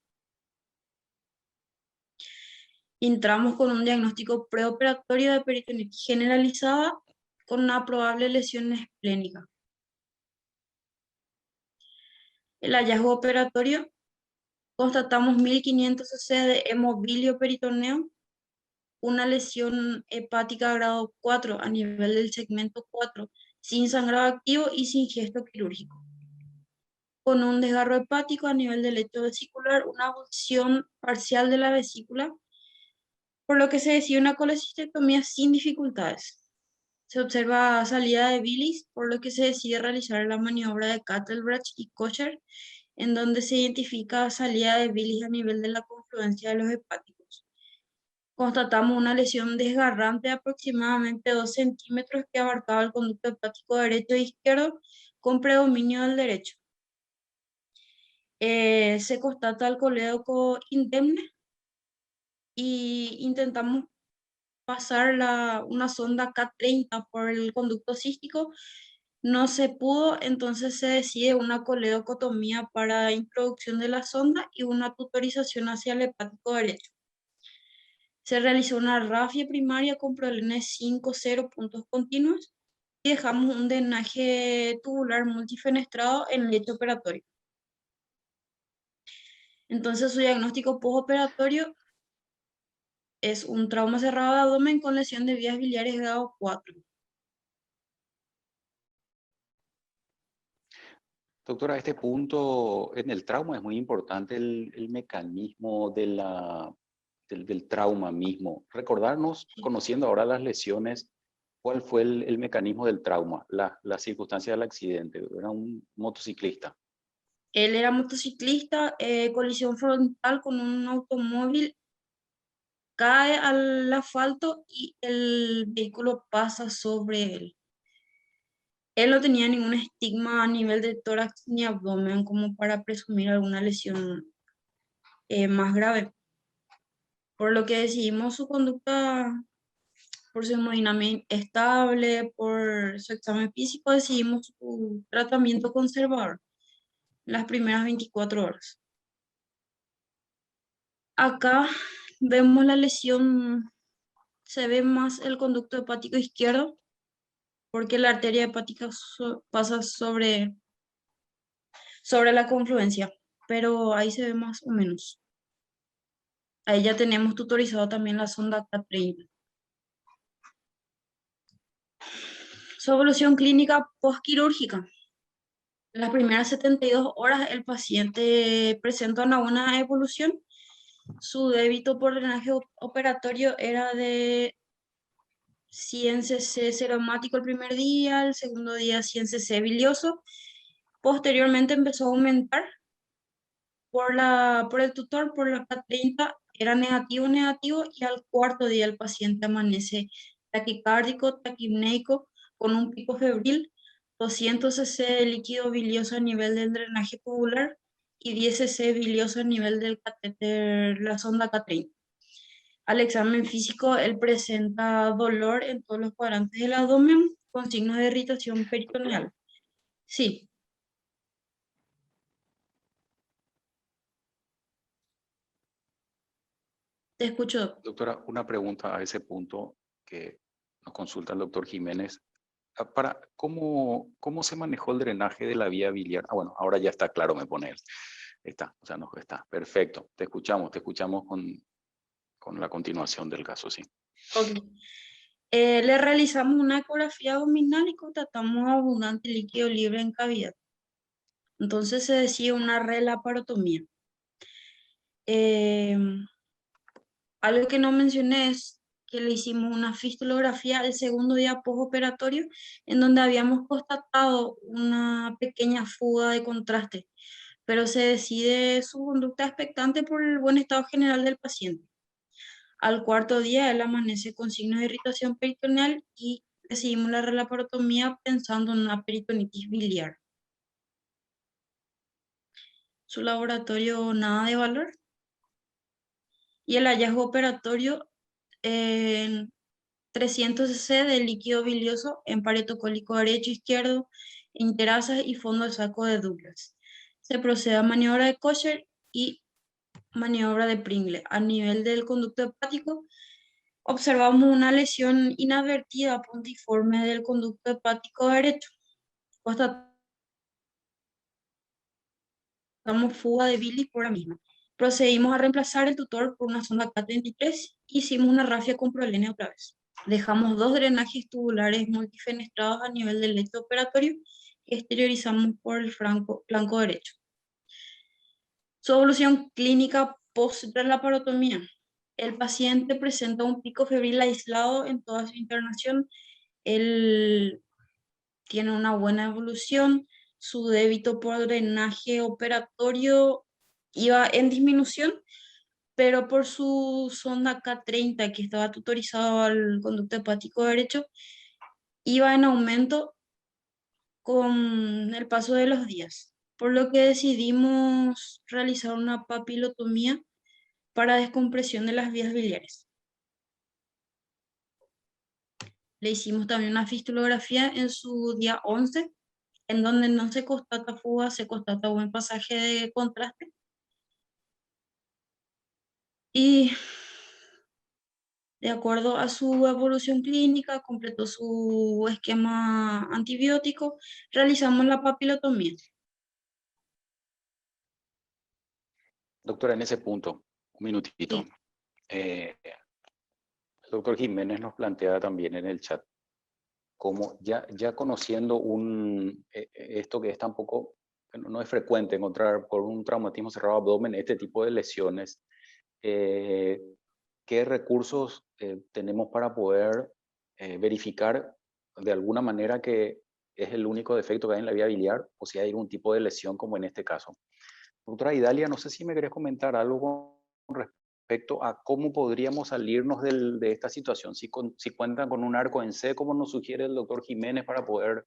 Entramos con un diagnóstico preoperatorio de peritonitis generalizada con una probable lesión esplénica. El hallazgo operatorio, constatamos 1500 cc de hemobilio peritoneo, una lesión hepática grado 4 a nivel del segmento 4, sin sangrado activo y sin gesto quirúrgico. Con un desgarro hepático a nivel del lecho vesicular, una abulsión parcial de la vesícula, por lo que se decide una colecistectomía sin dificultades. Se observa salida de bilis, por lo que se decide realizar la maniobra de Kattelbrach y Kocher, en donde se identifica salida de bilis a nivel de la confluencia de los hepáticos. Constatamos una lesión desgarrante de aproximadamente 2 centímetros que abarcaba el conducto hepático derecho e izquierdo con predominio del derecho. Se constata el colédoco indemne y intentamos pasar una sonda K30 por el conducto cístico. No se pudo, entonces se decide una coledocotomía para introducción de la sonda y una tutorización hacia el hepático derecho. Se realizó una rafia primaria con prolines 5-0 puntos continuos y dejamos un drenaje tubular multifenestrado en el lecho operatorio. Entonces su diagnóstico postoperatorio es un trauma cerrado de abdomen con lesión de vías biliares grado 4. Doctora, a este punto en el trauma es muy importante el mecanismo del trauma mismo. Recordarnos, conociendo ahora las lesiones, cuál fue el mecanismo del trauma, la circunstancia del accidente. Era un motociclista. Él era motociclista, colisión frontal con un automóvil, cae al asfalto y el vehículo pasa sobre él. Él no tenía ningún estigma a nivel de tórax ni abdomen como para presumir alguna lesión más grave, por lo que decidimos su conducta por su hemodinamia estable, por su examen físico, decidimos su tratamiento conservador las primeras 24 horas. Acá vemos la lesión, se ve más el conducto hepático izquierdo, porque la arteria hepática pasa sobre la confluencia, pero ahí se ve más o menos. Ahí ya tenemos tutorizado también la sonda K30. Su evolución clínica postquirúrgica. En las primeras 72 horas el paciente presenta una buena evolución. Su débito por drenaje operatorio era de 100 cc seromático el primer día, el segundo día 100 cc bilioso. Posteriormente empezó a aumentar por el tutor, por la K30 era negativo, y al cuarto día el paciente amanece taquicárdico, taquipneico, con un pico febril, 200 cc de líquido bilioso a nivel del drenaje tubular y 10 cc bilioso a nivel del catéter, la sonda K30. Al examen físico, él presenta dolor en todos los cuadrantes del abdomen con signos de irritación peritoneal. Sí. Te escucho. Doctora, una pregunta a ese punto que nos consulta el doctor Jiménez. ¿Cómo se manejó el drenaje de la vía biliar? Ah, bueno, ahora ya está claro, me pone él. Está, o sea, no está. Perfecto. Te escuchamos con la continuación del caso, sí. Ok. Le realizamos una ecografía abdominal y constatamos abundante líquido libre en cavidad. Entonces se decía una relaparotomía. Algo que no mencioné es que le hicimos una fistulografía el segundo día postoperatorio, en donde habíamos constatado una pequeña fuga de contraste, pero se decide su conducta expectante por el buen estado general del paciente. Al cuarto día, él amanece con signos de irritación peritoneal y decidimos la relaparotomía pensando en una peritonitis biliar. Su laboratorio, nada de valor. Y el hallazgo operatorio, 300 cc de líquido bilioso en pareto cólico derecho, izquierdo, interasas y fondo de saco de Douglas. Se procede a maniobra de Kosher y maniobra de Pringle. A nivel del conducto hepático, observamos una lesión inadvertida puntiforme del conducto hepático derecho. Constatamos fuga de bilis por la misma. Procedimos a reemplazar el tutor por una sonda K33. Hicimos una rafia con prolene otra vez. Dejamos 2 drenajes tubulares multifenestrados a nivel del lecho operatorio que exteriorizamos por el flanco derecho. Su evolución clínica post-relaparotomía. El paciente presenta un pico febril aislado en toda su internación. Él tiene una buena evolución. Su débito por drenaje operatorio iba en disminución, pero por su sonda K30, que estaba tutorizado al conducto hepático derecho, iba en aumento con el paso de los días, por lo que decidimos realizar una papilotomía para descompresión de las vías biliares. Le hicimos también una fistulografía en su día 11, en donde no se constata fuga, se constata buen pasaje de contraste. Y de acuerdo a su evolución clínica, completó su esquema antibiótico, realizamos la papilotomía. Doctora, en ese punto, un minutito. Sí. El doctor Jiménez nos plantea también en el chat, como ya conociendo esto que es tampoco, no es frecuente encontrar por un traumatismo cerrado abdomen este tipo de lesiones, ¿qué recursos tenemos para poder verificar de alguna manera que es el único defecto que hay en la vía biliar o si hay algún tipo de lesión como en este caso? Doctora Idalia, no sé si me querés comentar algo con respecto a cómo podríamos salirnos de esta situación, si cuentan con un arco en C, como nos sugiere el doctor Jiménez, para poder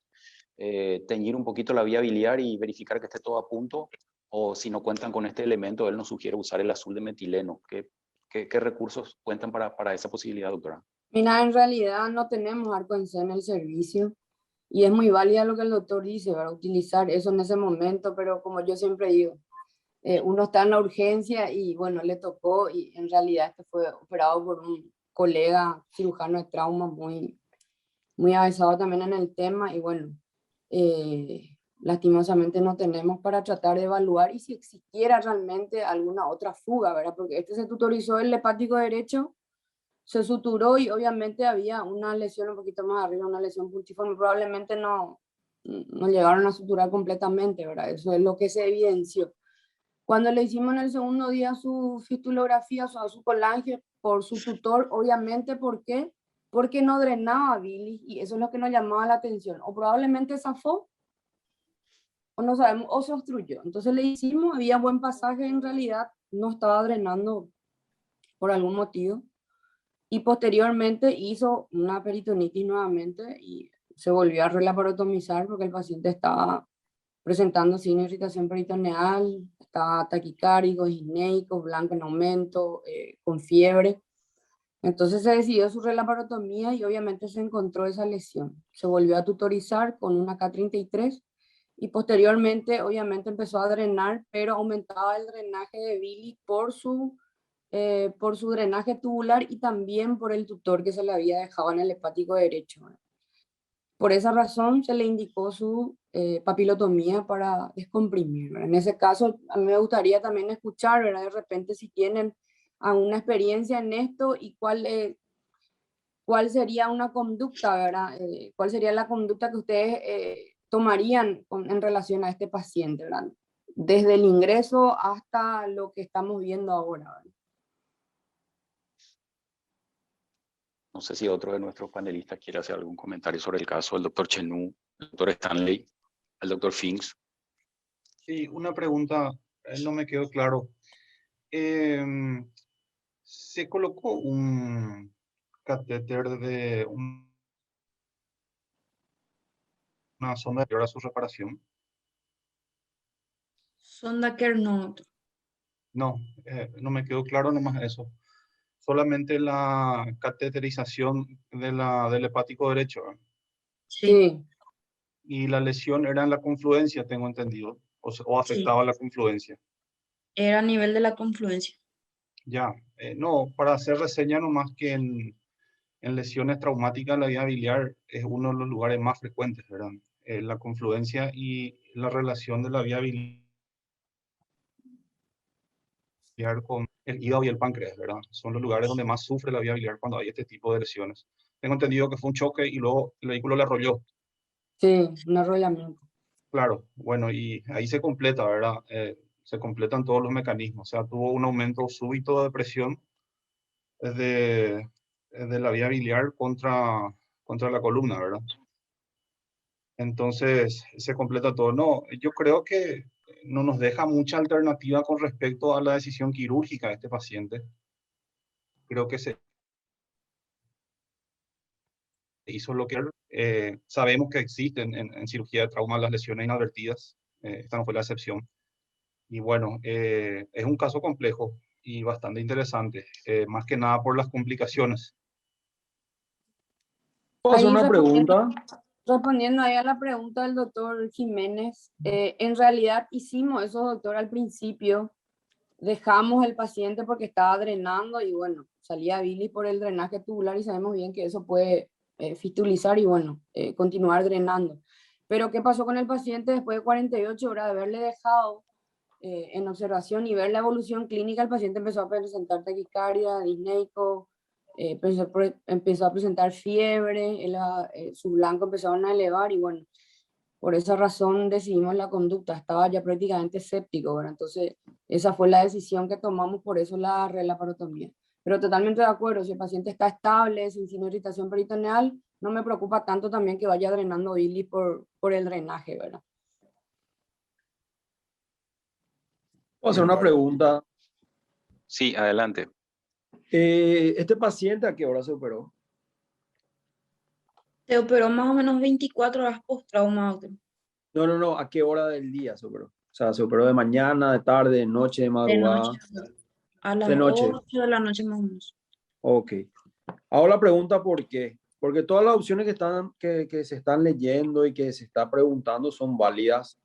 teñir un poquito la vía biliar y verificar que esté todo a punto, o si no cuentan con este elemento, él nos sugiere usar el azul de metileno. ¿Qué recursos cuentan para esa posibilidad, doctora? Mira, en realidad no tenemos arco en C en el servicio y es muy válida lo que el doctor dice, ¿verdad? Utilizar eso en ese momento, pero como yo siempre digo, uno está en la urgencia y bueno, le tocó y en realidad este fue operado por un colega cirujano de trauma muy avanzado también en el tema y bueno, lastimosamente no tenemos para tratar de evaluar y si existiera realmente alguna otra fuga, ¿verdad? Porque este se tutorizó el hepático derecho, se suturó y obviamente había una lesión un poquito más arriba, una lesión puntiforme, probablemente no llegaron a suturar completamente, ¿verdad? Eso es lo que se evidenció. Cuando le hicimos en el segundo día su fistulografía, su colangio, por su tutor, obviamente, ¿por qué? Porque no drenaba bilis y eso es lo que nos llamaba la atención. O probablemente zafó, o no sabemos, o se obstruyó. Entonces le hicimos, había buen pasaje en realidad, no estaba drenando por algún motivo. Y posteriormente hizo una peritonitis nuevamente y se volvió a relaparotomizar porque el paciente estaba presentando signos de irritación peritoneal, estaba taquicárdico, disneico, blanco en aumento, con fiebre. Entonces se decidió su relaparotomía y obviamente se encontró esa lesión. Se volvió a tutorizar con una K33 y posteriormente obviamente empezó a drenar, pero aumentaba el drenaje de bilis por su drenaje tubular y también por el tutor que se le había dejado en el hepático derecho. Por esa razón se le indicó su papilotomía para descomprimir, ¿verdad? En ese caso, a mí me gustaría también escuchar, ¿verdad? De repente si tienen alguna experiencia en esto y cuál sería una conducta, ¿verdad? ¿Cuál sería la conducta que ustedes tomarían en relación a este paciente, ¿verdad? Desde el ingreso hasta lo que estamos viendo ahora, ¿verdad? No sé si otro de nuestros panelistas quiere hacer algún comentario sobre el caso, el doctor Chenú, el doctor Stanley, el doctor Finks. Sí, una pregunta, no me quedó claro. Se colocó un catéter de una sonda anterior a su reparación. Sonda Kernot. No, no me quedó claro nomás eso. Solamente la cateterización del hepático derecho, ¿verdad? Sí, Sí. Y la lesión era en la confluencia, tengo entendido, o afectaba la confluencia. era a nivel de la confluencia. Ya, no, para hacer reseña nomás que en lesiones traumáticas la vía biliar es uno de los lugares más frecuentes, ¿verdad? La confluencia y la relación de la vía biliar con el hígado y el páncreas, ¿verdad? Son los lugares donde más sufre la vía biliar cuando hay este tipo de lesiones. Tengo entendido que fue un choque y luego el vehículo le arrolló. Sí, un arrollamiento. Claro, bueno, y ahí se completa, ¿verdad? Se completan todos los mecanismos. O sea, tuvo un aumento súbito de presión desde la vía biliar contra la columna, ¿verdad? Entonces, se completa todo. No, yo creo que no nos deja mucha alternativa con respecto a la decisión quirúrgica de este paciente. Creo que se hizo lo que sabemos que existen en cirugía de trauma las lesiones inadvertidas. Esta no fue la excepción. Y bueno, es un caso complejo y bastante interesante, más que nada por las complicaciones. ¿Puedo hacer Ahí una pregunta? respondiendo ahí a la pregunta del doctor Jiménez, en realidad hicimos eso, doctor, al principio. Dejamos el paciente porque estaba drenando y bueno, salía bilis por el drenaje tubular y sabemos bien que eso puede fistulizar y bueno, continuar drenando. Pero ¿qué pasó con el paciente después de 48 horas de haberle dejado en observación y ver la evolución clínica? El paciente empezó a presentar taquicardia, disneico, empezó a presentar fiebre, sus blancos empezaron a elevar y bueno, por esa razón decidimos la conducta, estaba ya prácticamente séptico, ¿verdad? Entonces, esa fue la decisión que tomamos, por eso la relaparotomía. Pero totalmente de acuerdo, si el paciente está estable, sin signo de irritación peritoneal, no me preocupa tanto también que vaya drenando bilis por el drenaje, ¿verdad? ¿Puedo hacer una pregunta? Sí, adelante. ¿Este paciente a qué hora se operó? Se operó más o menos 24 horas post-trauma, doctor. No, ¿a qué hora del día se operó? O sea, ¿se operó de mañana, de tarde, de noche, de De madrugada? noche, a las De noche. 8 de la noche más o menos. Ok. Hago la pregunta ¿por qué? Porque todas las opciones que se están leyendo y que se está preguntando son válidas.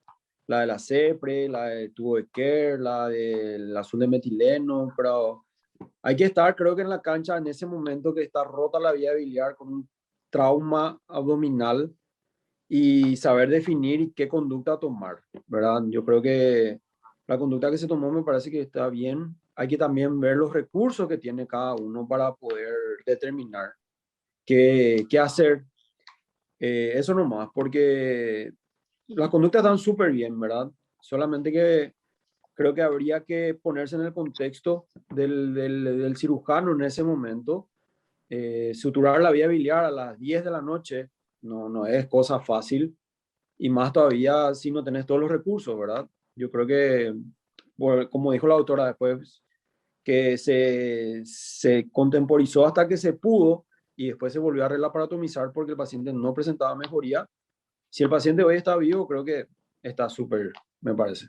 La de la CEPRE, la de tubo de Kerr, la del azul de metileno, pero hay que estar, creo que en la cancha en ese momento que está rota la vía biliar con un trauma abdominal y saber definir qué conducta tomar, ¿verdad? Yo creo que la conducta que se tomó me parece que está bien. Hay que también ver los recursos que tiene cada uno para poder determinar qué hacer. Eso nomás, porque las conductas están súper bien, ¿verdad? Solamente que creo que habría que ponerse en el contexto del cirujano en ese momento. Suturar la vía biliar a las 10 de la noche no es cosa fácil, y más todavía si no tenés todos los recursos, ¿verdad? Yo creo que, bueno, como dijo la autora después, que se contemporizó hasta que se pudo y después se volvió a relaparatomizar porque el paciente no presentaba mejoría. Si el paciente hoy está vivo, creo que está súper, me parece.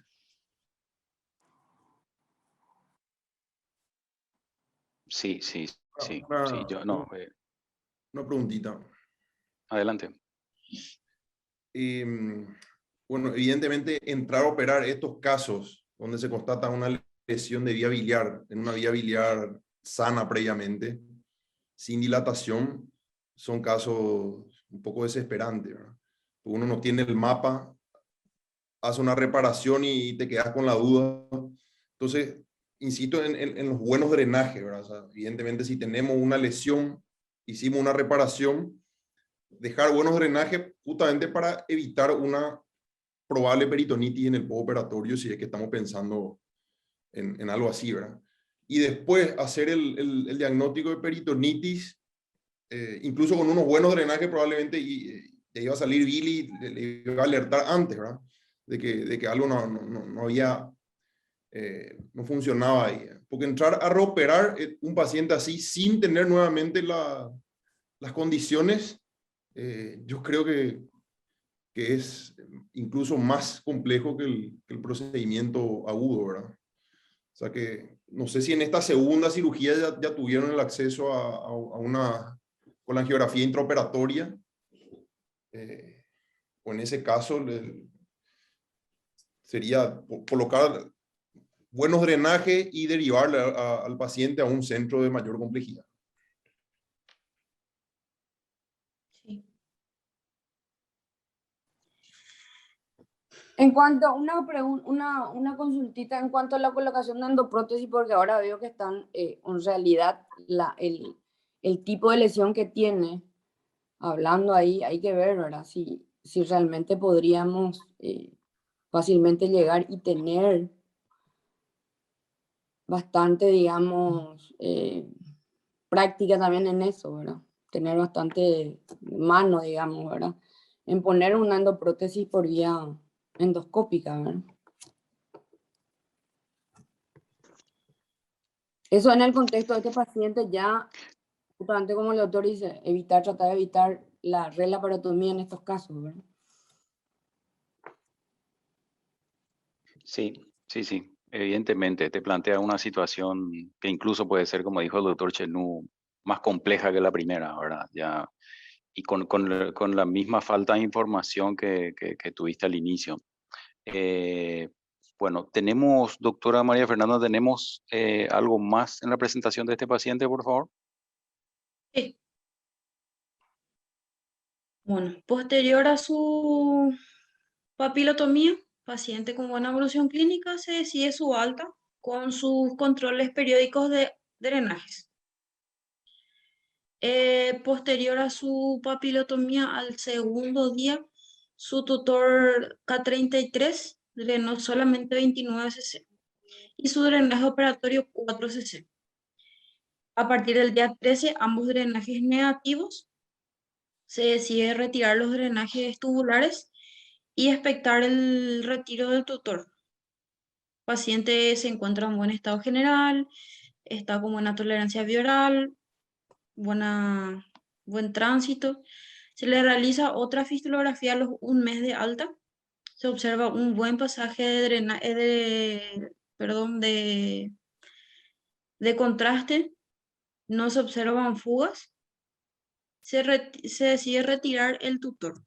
Sí, sí, sí, Una, sí, yo no. una preguntita. Adelante. Bueno, evidentemente entrar a operar estos casos donde se constata una lesión de vía biliar, en una vía biliar sana previamente, sin dilatación, son casos un poco desesperantes, ¿verdad? Uno no tiene el mapa, hace una reparación y te quedas con la duda. Entonces, insisto en los buenos drenajes, ¿verdad? O sea, evidentemente, si tenemos una lesión, hicimos una reparación, dejar buenos drenajes justamente para evitar una probable peritonitis en el postoperatorio, si es que estamos pensando en algo así, ¿verdad? Y después hacer el diagnóstico de peritonitis, incluso con unos buenos drenajes probablemente ya iba a salir Billy, le iba a alertar antes, ¿verdad? De que algo no había, no funcionaba ahí. Porque entrar a reoperar un paciente así sin tener nuevamente las condiciones, yo creo que es incluso más complejo que el procedimiento agudo, ¿verdad? O sea que no sé si en esta segunda cirugía ya tuvieron el acceso a una colangiografía intraoperatoria, o en ese caso sería colocar buenos drenajes y derivarle al paciente a un centro de mayor complejidad. Sí. En cuanto a una consultita en cuanto a la colocación de endoprótesis, porque ahora veo que están, en realidad, el tipo de lesión que tiene, hablando ahí, hay que ver, ¿verdad? Si realmente podríamos fácilmente llegar y tener bastante, digamos, práctica también en eso, ¿verdad? Tener bastante mano, digamos, ¿verdad? En poner una endoprótesis por vía endoscópica, ¿verdad? Eso en el contexto de este paciente ya, justamente como el doctor dice, tratar de evitar la relaparotomía en estos casos, ¿verdad? Sí, sí, sí. Evidentemente, te plantea una situación que incluso puede ser, como dijo el doctor Chenú, más compleja que la primera, ¿verdad? Ya, y con la misma falta de información que tuviste al inicio. Bueno, tenemos, doctora María Fernanda, ¿tenemos algo más en la presentación de este paciente, por favor? Sí. Bueno, posterior a su papilotomía, paciente con buena evolución clínica, se decide su alta con sus controles periódicos de drenajes. Posterior a su papilotomía, al segundo día, su tutor K33 drenó solamente 29 cc y su drenaje operatorio 4 cc. A partir del día 13, ambos drenajes negativos, se decide retirar los drenajes tubulares y expectar el retiro del tutor. El paciente se encuentra en buen estado general, está con buena tolerancia bioral, buen tránsito. Se le realiza otra fistulografía a los un mes de alta. Se observa un buen pasaje de contraste no se observan fugas, se decide retirar el tutor.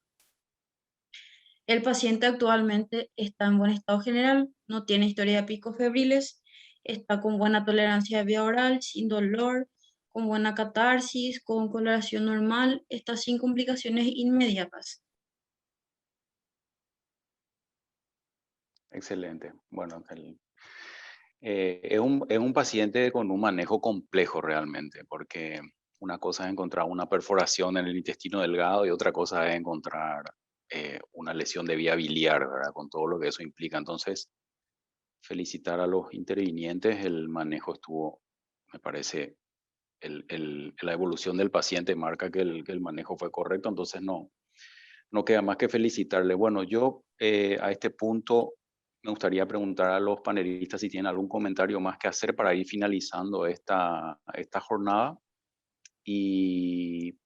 El paciente actualmente está en buen estado general, no tiene historia de picos febriles, está con buena tolerancia de vía oral, sin dolor, con buena catarsis, con coloración normal, está sin complicaciones inmediatas. Excelente. Bueno, es un paciente con un manejo complejo realmente, porque una cosa es encontrar una perforación en el intestino delgado y otra cosa es encontrar una lesión de vía biliar, ¿verdad? Con todo lo que eso implica. Entonces, felicitar a los intervinientes, el manejo estuvo, me parece, la evolución del paciente marca que el manejo fue correcto, entonces no queda más que felicitarle. Bueno, yo a este punto me gustaría preguntar a los panelistas si tienen algún comentario más que hacer para ir finalizando esta jornada. Y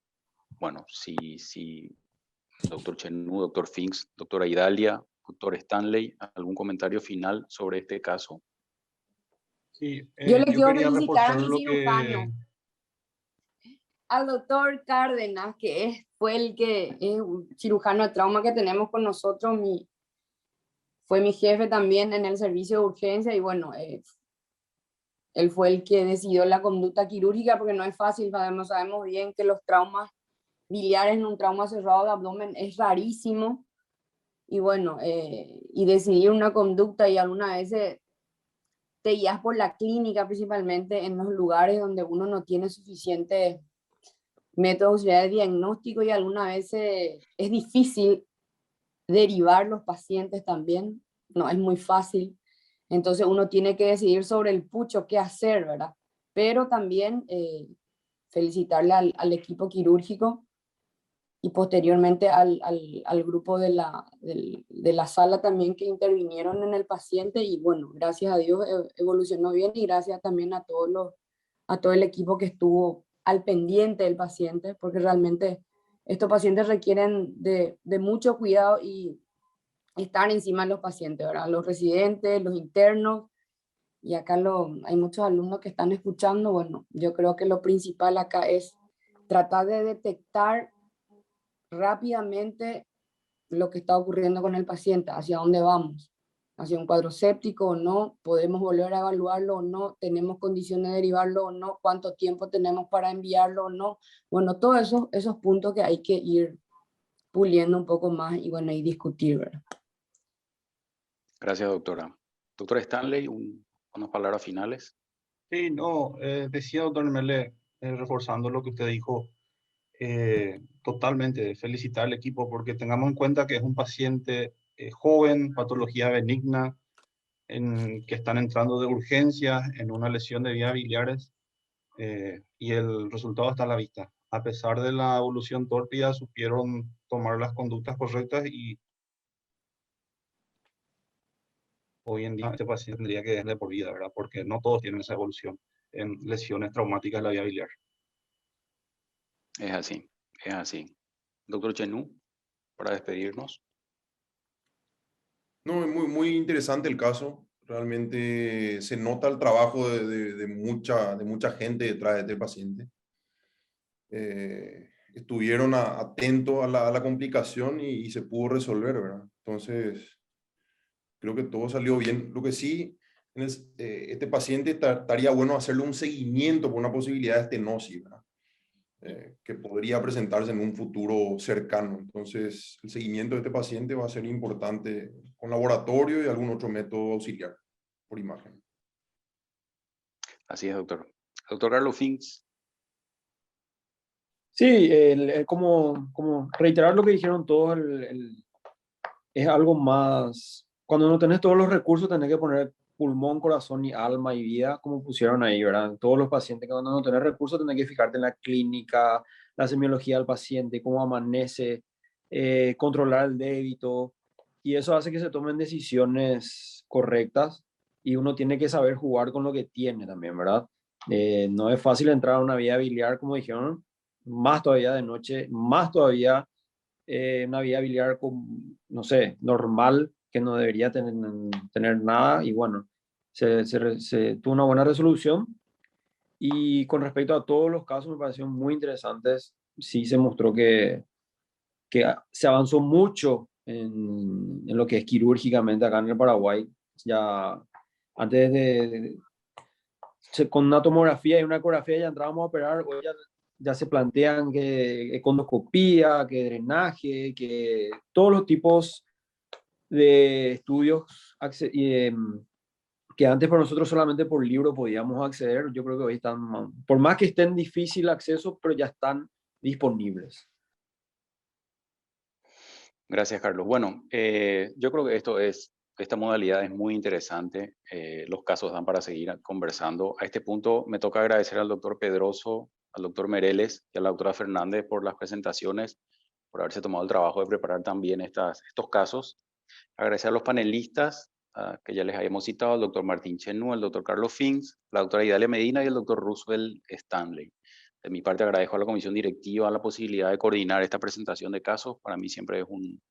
bueno, si doctor Chenú, doctor Finks, doctora Idalia, doctor Stanley, ¿algún comentario final sobre este caso? Sí, Yo le yo quiero quería felicitar a reforzar mi lo cirujano, que... al doctor Cárdenas, que fue el que es un cirujano de trauma que tenemos con nosotros, fue mi jefe también en el servicio de urgencia y bueno, él fue el que decidió la conducta quirúrgica porque no es fácil, sabemos bien que los traumas biliares en un trauma cerrado de abdomen es rarísimo y bueno, y decidir una conducta y algunas veces te guías por la clínica principalmente en los lugares donde uno no tiene suficiente métodos de diagnóstico y algunas veces es difícil derivar los pacientes también, no es muy fácil. Entonces uno tiene que decidir sobre el pucho qué hacer, ¿verdad? Pero también felicitarle al equipo quirúrgico y posteriormente al grupo de la sala también que intervinieron en el paciente y bueno, gracias a Dios evolucionó bien y gracias también a todo el equipo que estuvo al pendiente del paciente, porque realmente estos pacientes requieren de mucho cuidado y estar encima de los pacientes, ¿verdad? Los residentes, los internos, y acá hay muchos alumnos que están escuchando. Bueno, yo creo que lo principal acá es tratar de detectar rápidamente lo que está ocurriendo con el paciente, hacia dónde vamos, hacia un cuadro séptico o no, podemos volver a evaluarlo o no, tenemos condiciones de derivarlo o no, cuánto tiempo tenemos para enviarlo o no. Bueno, todos esos puntos que hay que ir puliendo un poco más y bueno, y discutir, ¿verdad? Gracias, doctora. Doctor Stanley, unas palabras finales. Sí, no, decía doctor Mele, reforzando lo que usted dijo, totalmente felicitar al equipo porque tengamos en cuenta que es un paciente joven, patología benigna, que están entrando de urgencia en una lesión de vías biliares y el resultado está a la vista. A pesar de la evolución tórpida, supieron tomar las conductas correctas y hoy en día este paciente tendría que darle por vida, ¿verdad? Porque no todos tienen esa evolución en lesiones traumáticas de la vía biliar. Es así, es así. Doctor Chenú, para despedirnos. No, es muy interesante el caso. Realmente se nota el trabajo de mucha gente detrás de este paciente. Estuvieron atentos a la complicación y se pudo resolver, ¿verdad? Entonces, creo que todo salió bien. Lo que sí, este paciente estaría bueno hacerle un seguimiento por una posibilidad de estenosis, ¿verdad? Que podría presentarse en un futuro cercano. Entonces, el seguimiento de este paciente va a ser importante con laboratorio y algún otro método auxiliar por imagen. Así es, doctor. Doctor Carlos Finks. Sí, como reiterar lo que dijeron todos, es algo más, cuando no tenés todos los recursos, tenés que poner pulmón, corazón y alma y vida, como pusieron ahí, ¿verdad? Todos los pacientes, que cuando no tenés recursos, tenés que fijarte en la clínica, la semiología del paciente, cómo amanece, controlar el débito, y eso hace que se tomen decisiones correctas y uno tiene que saber jugar con lo que tiene también, ¿verdad? No es fácil entrar a una vía biliar, como dijeron, más todavía de noche, más todavía una vía biliar con, no sé, normal, que no debería tener nada, y bueno, se tuvo una buena resolución. Y con respecto a todos los casos, me parecieron muy interesantes. Sí se mostró que se avanzó mucho en lo que es quirúrgicamente acá en el Paraguay. Ya antes con una tomografía y una ecografía ya entrábamos a operar, hoy ya se plantean que endoscopía, que drenaje, que todos los tipos de estudios que antes por nosotros solamente por libro podíamos acceder. Yo creo que hoy están, por más que estén difícil acceso, pero ya están disponibles. Gracias, Carlos. Bueno, yo creo que esta modalidad es muy interesante. Los casos dan para seguir conversando. A este punto me toca agradecer al doctor Pedroso, al doctor Mereles y a la doctora Fernández por las presentaciones, por haberse tomado el trabajo de preparar también estos casos. Agradecer a los panelistas, que ya les habíamos citado, al doctor Martín Chenú, al doctor Carlos Fins, la doctora Idalia Medina y el doctor Roosevelt Stanley. De mi parte agradezco a la comisión directiva la posibilidad de coordinar esta presentación de casos. Para mí siempre es un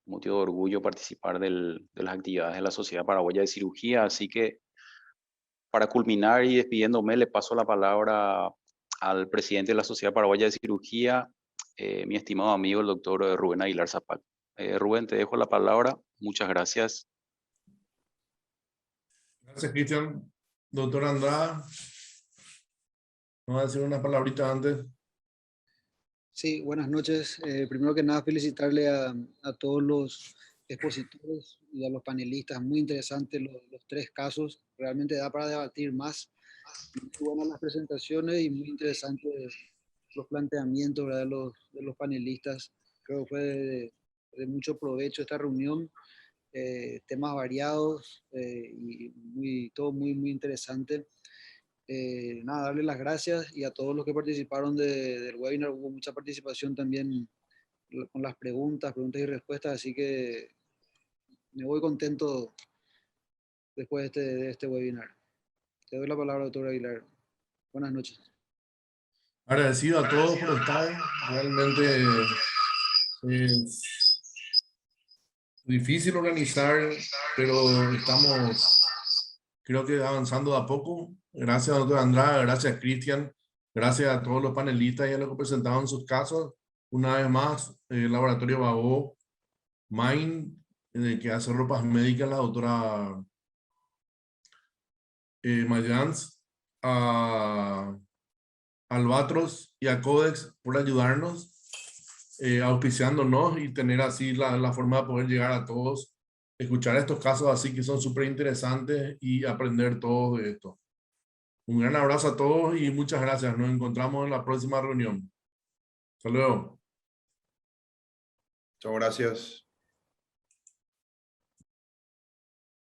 motivo de orgullo participar de las actividades de la Sociedad Paraguaya de Cirugía. Así que para culminar y despidiéndome, le paso la palabra al presidente de la Sociedad Paraguaya de Cirugía, mi estimado amigo el doctor Rubén Aguilar Zapac. Rubén, te dejo la palabra. Muchas gracias. Gracias, Cristian. Doctor Andrada, ¿vamos a decir una palabrita antes? Sí, buenas noches. Primero que nada, felicitarle a todos los expositores y a los panelistas. Muy interesantes los tres casos. Realmente da para debatir más. Muy buenas las presentaciones y muy interesantes los planteamientos, ¿verdad?, de los panelistas. Creo que fue de mucho provecho esta reunión. Temas variados y todo muy, muy interesante. Nada, darle las gracias y a todos los que participaron del webinar. Hubo mucha participación también con las preguntas y respuestas, así que me voy contento después de este webinar. Te doy la palabra, doctor Aguilar. Buenas noches. Agradecido a todos por estar. Realmente es difícil organizar, pero estamos, creo que avanzando de a poco. Gracias, doctor Andrada, gracias, Cristian, gracias a todos los panelistas y a los que presentaron sus casos. Una vez más, el laboratorio Bagó, Mind, que hace ropas médicas, la doctora Mayans, a Albatros y a Codex por ayudarnos, auspiciándonos y tener así la forma de poder llegar a todos, escuchar estos casos así que son súper interesantes y aprender todo de esto. Un gran abrazo a todos y muchas gracias. Nos encontramos en la próxima reunión. Hasta luego. Muchas gracias.